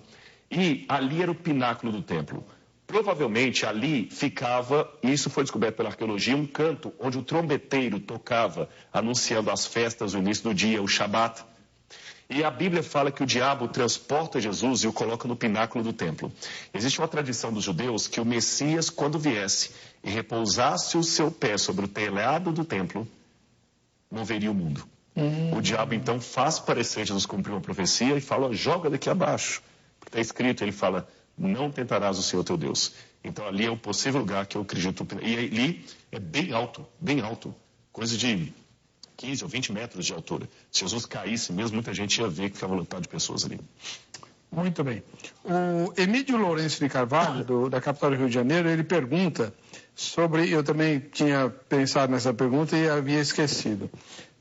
e ali era o pináculo do templo. Provavelmente ali ficava, e isso foi descoberto pela arqueologia, um canto onde o trombeteiro tocava, anunciando as festas, o início do dia, o Shabat. E a Bíblia fala que o diabo transporta Jesus e o coloca no pináculo do templo. Existe uma tradição dos judeus que o Messias, quando viesse e repousasse o seu pé sobre o telhado do templo, moveria o mundo. O diabo então faz parecer Jesus cumprir uma profecia e fala, joga daqui abaixo. Está escrito, ele fala, não tentarás o Senhor teu Deus. Então ali é o possível lugar que eu acredito. E ali é bem alto, coisa de 15 ou 20 metros de altura. Se Jesus caísse mesmo, muita gente ia ver que ficava lotado de pessoas ali. Muito bem. O Emílio Lourenço de Carvalho, da capital do Rio de Janeiro, ele pergunta sobre, eu também tinha pensado nessa pergunta e havia esquecido.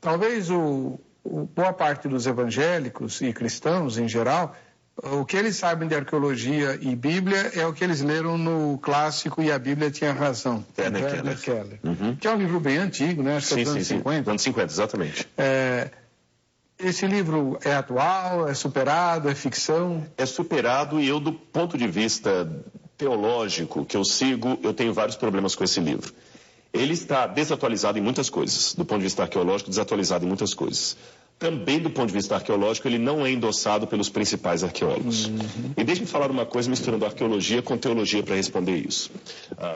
Talvez boa parte dos evangélicos e cristãos em geral, o que eles sabem de arqueologia e Bíblia é o que eles leram no clássico E a Bíblia Tinha Razão. Werner Keller. Que é um livro bem antigo, né? Acho que é dos anos 50. Anos 50, exatamente. Esse livro é atual, é superado, é ficção? É superado e eu, do ponto de vista teológico que eu sigo, eu tenho vários problemas com esse livro. Ele está desatualizado em muitas coisas. Do ponto de vista arqueológico, desatualizado em muitas coisas. Também do ponto de vista arqueológico, ele não é endossado pelos principais arqueólogos. E deixe-me falar uma coisa misturando arqueologia com teologia para responder isso.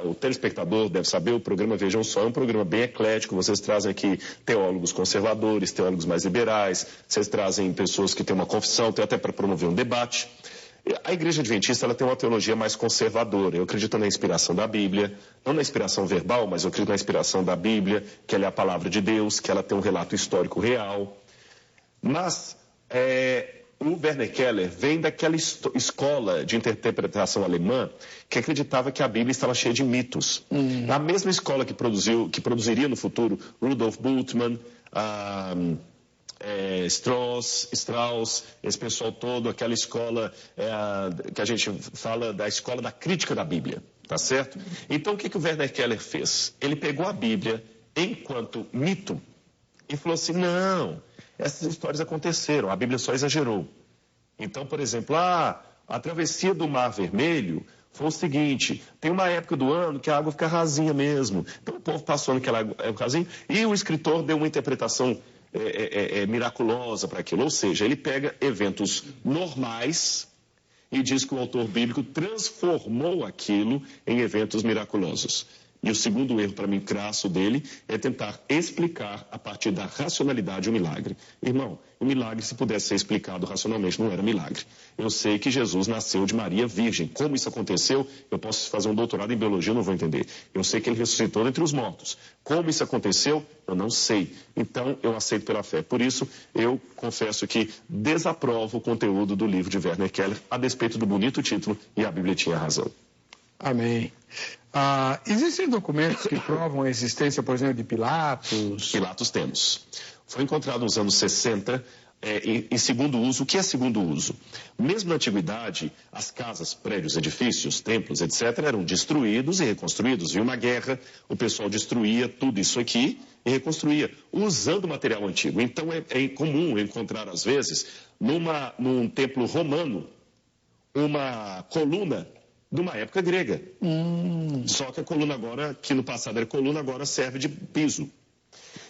O telespectador deve saber, o programa Vejam Só é um programa bem eclético. Vocês trazem aqui teólogos conservadores, teólogos mais liberais, vocês trazem pessoas que têm uma confissão, tem até para promover um debate. A Igreja Adventista ela tem uma teologia mais conservadora. Eu acredito na inspiração da Bíblia, não na inspiração verbal, mas eu acredito na inspiração da Bíblia, que ela é a palavra de Deus, que ela tem um relato histórico real. Mas o Werner Keller vem daquela escola de interpretação alemã que acreditava que a Bíblia estava cheia de mitos. A mesma escola que produziria no futuro Rudolf Bultmann, Strauss, esse pessoal todo, aquela escola que a gente fala da escola da crítica da Bíblia, tá certo? Então o que o Werner Keller fez? Ele pegou a Bíblia enquanto mito e falou assim, não, essas histórias aconteceram, a Bíblia só exagerou. Então, por exemplo, a travessia do Mar Vermelho foi o seguinte, tem uma época do ano que a água fica rasinha mesmo. Então o povo passou naquela água rasinha e o escritor deu uma interpretação miraculosa para aquilo. Ou seja, ele pega eventos normais e diz que o autor bíblico transformou aquilo em eventos miraculosos. E o segundo erro, para mim, crasso dele, é tentar explicar a partir da racionalidade o milagre. Irmão, o milagre, se pudesse ser explicado racionalmente, não era milagre. Eu sei que Jesus nasceu de Maria virgem. Como isso aconteceu, eu posso fazer um doutorado em biologia, eu não vou entender. Eu sei que ele ressuscitou entre os mortos. Como isso aconteceu, eu não sei. Então, eu aceito pela fé. Por isso, eu confesso que desaprovo o conteúdo do livro de Werner Keller, a despeito do bonito título, e a Bíblia tinha razão. Amém. Existem documentos que provam a existência, por exemplo, de Pilatos? Pilatos temos. Foi encontrado nos anos 60, em segundo uso. O que é segundo uso? Mesmo na antiguidade, as casas, prédios, edifícios, templos, etc., eram destruídos e reconstruídos. Viu uma guerra, o pessoal destruía tudo isso aqui e reconstruía, usando material antigo. Então é comum encontrar, às vezes, num templo romano, uma coluna de uma época grega. Só que a coluna agora, que no passado era coluna, agora serve de piso.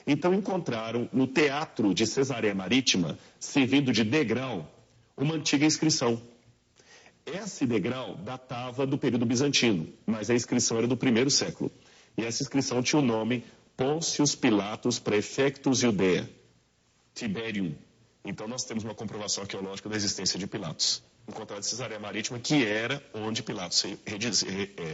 Então encontraram no teatro de Cesareia Marítima, servindo de degrau, uma antiga inscrição. Esse degrau datava do período bizantino, mas a inscrição era do 1º século. E essa inscrição tinha o nome Pôncius Pilatus Praefectus Iudea, Tiberium. Então nós temos uma comprovação arqueológica da existência de Pilatos, encontrado em Cesareia Marítima, que era onde Pilatos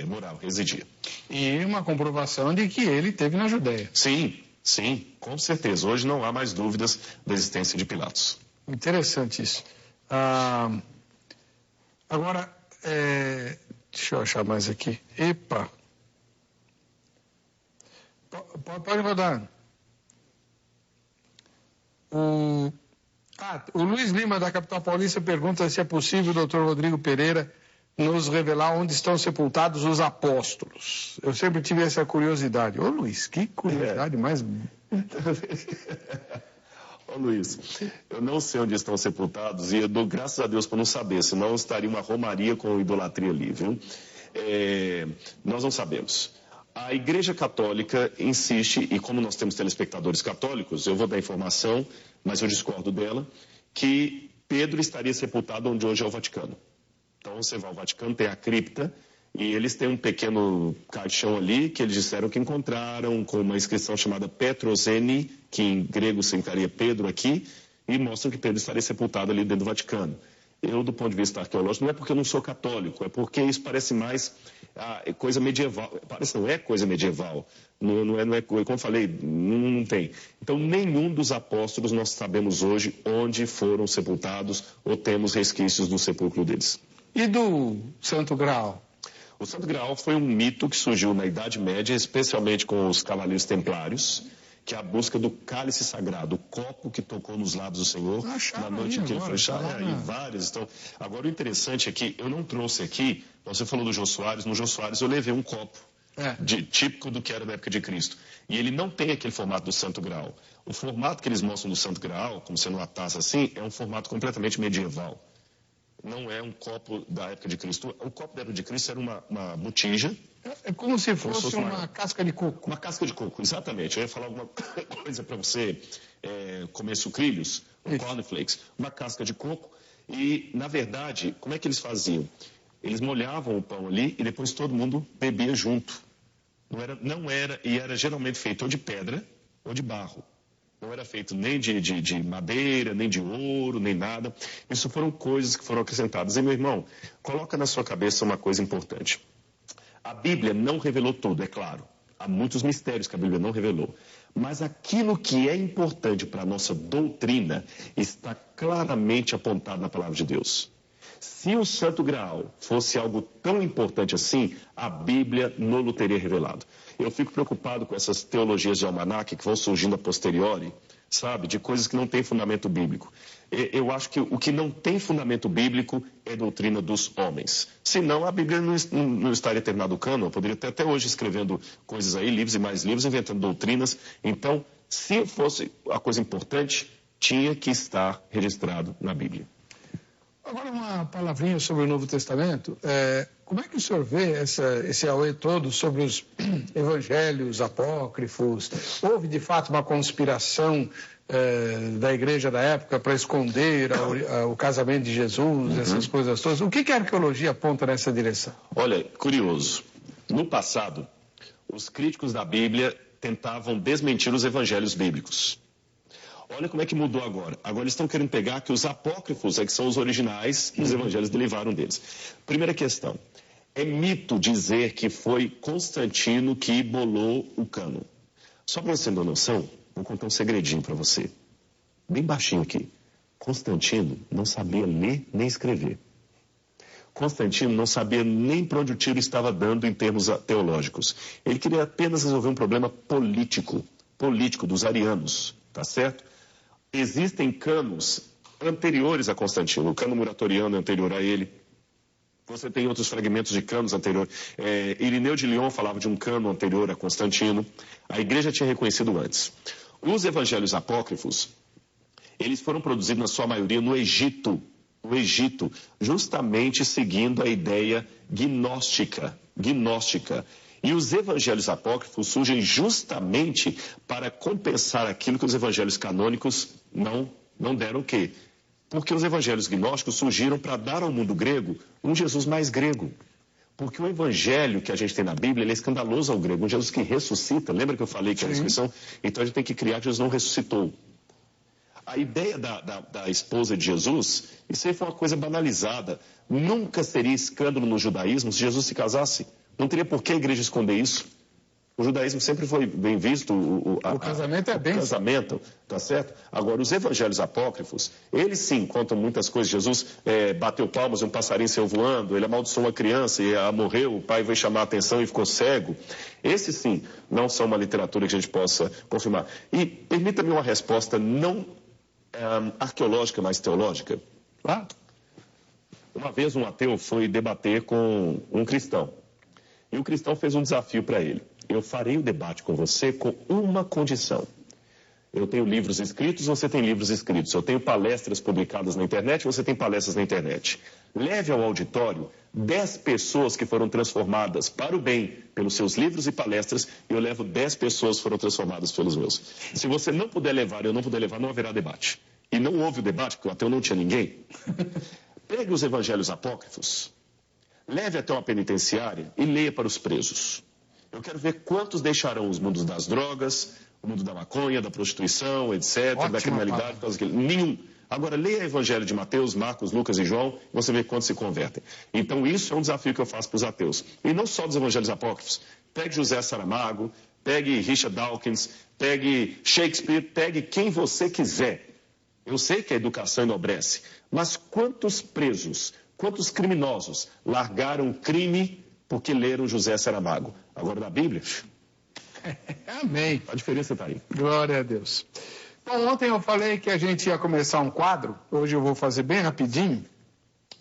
morava, residia. E uma comprovação de que ele teve na Judéia. Sim, com certeza. Hoje não há mais dúvidas da existência de Pilatos. Interessante isso. Agora, deixa eu achar mais aqui. Epa! Pode rodar. O Luiz Lima, da Capital Paulista, pergunta se é possível o doutor Rodrigo Pereira nos revelar onde estão sepultados os apóstolos. Eu sempre tive essa curiosidade. Ô Luiz, que curiosidade mais... Ô Luiz, eu não sei onde estão sepultados e eu dou graças a Deus por não saber, senão estaria uma romaria com idolatria ali, viu? Nós não sabemos. A Igreja Católica insiste, e como nós temos telespectadores católicos, eu vou dar informação, mas eu discordo dela, que Pedro estaria sepultado onde hoje é o Vaticano. Então você vai ao Vaticano, tem a cripta, e eles têm um pequeno caixão ali que eles disseram que encontraram com uma inscrição chamada Petroseni, que em grego significaria Pedro aqui, e mostram que Pedro estaria sepultado ali dentro do Vaticano. Eu, do ponto de vista arqueológico, não é porque eu não sou católico, é porque isso parece mais coisa medieval. Parece não é coisa medieval. Não é, como eu falei, não tem. Então, nenhum dos apóstolos nós sabemos hoje onde foram sepultados ou temos resquícios do sepulcro deles. E do Santo Graal? O Santo Graal foi um mito que surgiu na Idade Média, especialmente com os cavaleiros templários, que é a busca do cálice sagrado, o copo que tocou nos lábios do Senhor na noite que ele foi achado, e vários. Então, agora o interessante é que eu não trouxe aqui, você falou do Jô Soares, no Jô Soares eu levei um copo típico do que era na época de Cristo. E ele não tem aquele formato do Santo Graal. O formato que eles mostram do Santo Graal, como sendo uma taça assim, é um formato completamente medieval. Não é um copo da época de Cristo. O copo da época de Cristo era uma botija. É como se fosse uma casca de coco. Uma casca de coco, exatamente. Eu ia falar alguma coisa para você comer sucrilhos, cornflakes. Uma casca de coco. E, na verdade, como é que eles faziam? Eles molhavam o pão ali e depois todo mundo bebia junto. E era geralmente feito ou de pedra ou de barro. Não era feito nem de madeira, nem de ouro, nem nada. Isso foram coisas que foram acrescentadas. E, meu irmão, coloca na sua cabeça uma coisa importante. A Bíblia não revelou tudo, é claro. Há muitos mistérios que a Bíblia não revelou. Mas aquilo que é importante para a nossa doutrina está claramente apontado na palavra de Deus. Se o Santo Graal fosse algo tão importante assim, a Bíblia não o teria revelado. Eu fico preocupado com essas teologias de almanaque que vão surgindo a posteriori, sabe, de coisas que não têm fundamento bíblico. Eu acho que o que não tem fundamento bíblico é doutrina dos homens. Senão a Bíblia não estaria terminado o cânon, eu poderia até hoje escrevendo coisas aí, livros e mais livros, inventando doutrinas. Então, se fosse a coisa importante, tinha que estar registrado na Bíblia. Agora uma palavrinha sobre o Novo Testamento. Como é que o senhor vê esse auê todo sobre os evangelhos apócrifos? Houve, de fato, uma conspiração da igreja da época para esconder o casamento de Jesus, essas coisas todas. O que a arqueologia aponta nessa direção? Olha, curioso. No passado, os críticos da Bíblia tentavam desmentir os evangelhos bíblicos. Olha como é que mudou agora. Agora eles estão querendo pegar que os apócrifos é que são os originais e os evangelhos derivaram deles. Primeira questão. É mito dizer que foi Constantino que bolou o cânon. Só para você ter uma noção, vou contar um segredinho para você. Bem baixinho aqui. Constantino não sabia ler nem escrever. Constantino não sabia nem para onde o tiro estava dando em termos teológicos. Ele queria apenas resolver um problema político dos arianos, tá certo? Existem cânones anteriores a Constantino. O cânon muratoriano é anterior a ele. Você tem outros fragmentos de cânones anteriores. Irineu de Lyon falava de um cânon anterior a Constantino. A igreja tinha reconhecido antes. Os evangelhos apócrifos, eles foram produzidos na sua maioria no Egito, justamente seguindo a ideia gnóstica. E os evangelhos apócrifos surgem justamente para compensar aquilo que os evangelhos canônicos não deram o quê? Porque os evangelhos gnósticos surgiram para dar ao mundo grego um Jesus mais grego. Porque o evangelho que a gente tem na Bíblia, ele é escandaloso ao grego. Um Jesus que ressuscita, lembra que eu falei que é a ressurreição? Então a gente tem que criar que Jesus não ressuscitou. A ideia da esposa de Jesus, isso aí foi uma coisa banalizada. Nunca seria escândalo no judaísmo se Jesus se casasse. Não teria por que a igreja esconder isso. O judaísmo sempre foi bem visto. O casamento é bem... O casamento, tá certo? Agora, os evangelhos apócrifos, eles sim contam muitas coisas. Jesus bateu palmas e um passarinho saiu voando, ele amaldiçoou uma criança e ela morreu, o pai veio chamar a atenção e ficou cego. Esses sim não são uma literatura que a gente possa confirmar. E permita-me uma resposta não arqueológica, mas teológica. Ah. Uma vez um ateu foi debater com um cristão. E o cristão fez um desafio para ele. Eu farei o debate com você com uma condição. Eu tenho livros escritos, você tem livros escritos. Eu tenho palestras publicadas na internet, você tem palestras na internet. Leve ao auditório 10 pessoas que foram transformadas para o bem pelos seus livros e palestras, e eu levo 10 pessoas que foram transformadas pelos meus. Se você não puder levar, eu não puder levar, não haverá debate. E não houve o debate, porque o ateu não tinha ninguém. Pegue os evangelhos apócrifos, leve até uma penitenciária e leia para os presos. Eu quero ver quantos deixarão os mundos das drogas, o mundo da maconha, da prostituição, etc., da criminalidade. Nenhum. Agora, leia o Evangelho de Mateus, Marcos, Lucas e João, e você vê quantos se convertem. Então, isso é um desafio que eu faço para os ateus. E não só dos Evangelhos apócrifos. Pegue José Saramago, pegue Richard Dawkins, pegue Shakespeare, pegue quem você quiser. Eu sei que a educação enobrece, mas quantos presos, quantos criminosos largaram o crime porque leram José Saramago? Agora, na Bíblia... Amém. A diferença está aí. Glória a Deus. Bom, ontem eu falei que a gente ia começar um quadro, hoje eu vou fazer bem rapidinho,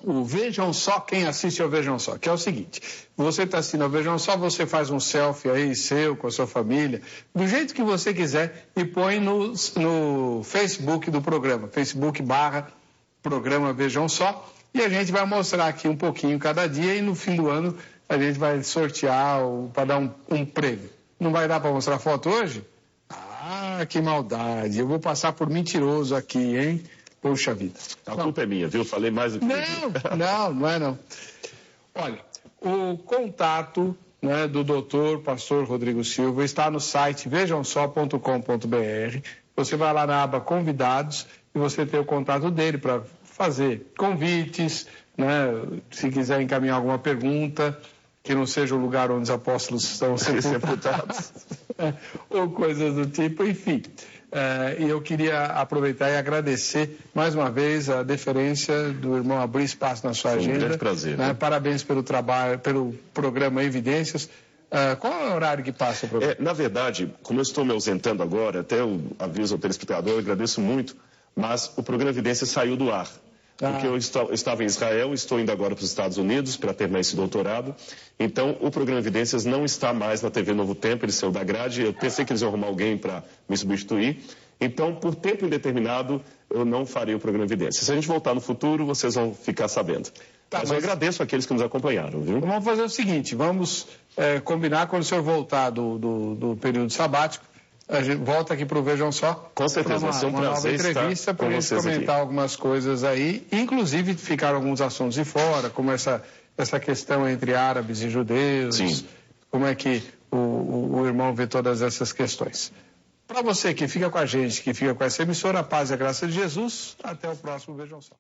o Vejam Só, quem assiste ao Vejam Só, que é o seguinte, você está assistindo ao Vejam Só, você faz um selfie aí seu, com a sua família, do jeito que você quiser e põe no Facebook do programa, Facebook/programa Vejam Só, e a gente vai mostrar aqui um pouquinho cada dia e no fim do ano a gente vai sortear para dar um prêmio. Não vai dar para mostrar foto hoje? Ah, que maldade. Eu vou passar por mentiroso aqui, hein? Poxa vida. A culpa é minha, viu? Falei mais do que... Não é não. Olha, o contato, né, do doutor pastor Rodrigo Silva está no site vejamsó.com.br. Você vai lá na aba convidados e você tem o contato dele para fazer convites, né? Se quiser encaminhar alguma pergunta... que não seja o lugar onde os apóstolos estão sepultados, ou coisas do tipo, enfim. E eu queria aproveitar e agradecer mais uma vez a deferência do irmão abrir espaço na sua agenda. Um grande prazer. Né? Parabéns pelo trabalho, pelo programa Evidências. Qual é o horário que passa o programa? Na verdade, como eu estou me ausentando agora, até eu aviso ao telespectador, eu agradeço muito, mas o programa Evidências saiu do ar. Porque eu estava em Israel, estou indo agora para os Estados Unidos para terminar esse doutorado. Então, o programa Evidências não está mais na TV Novo Tempo, ele saiu da grade. Eu pensei que eles iam arrumar alguém para me substituir. Então, por tempo indeterminado, eu não farei o programa Evidências. Se a gente voltar no futuro, vocês vão ficar sabendo. Mas eu agradeço àqueles que nos acompanharam, viu? Vamos fazer o seguinte, vamos combinar quando o senhor voltar do período sabático. A gente volta aqui para o Vejam Só. Com certeza, vai ser um prazer estar entrevista para a gente comentar aqui algumas coisas aí. Inclusive, ficaram alguns assuntos de fora, como essa questão entre árabes e judeus. Sim. Como é que o irmão vê todas essas questões. Para você que fica com a gente, que fica com essa emissora, a paz e a graça de Jesus, até o próximo Vejam Só.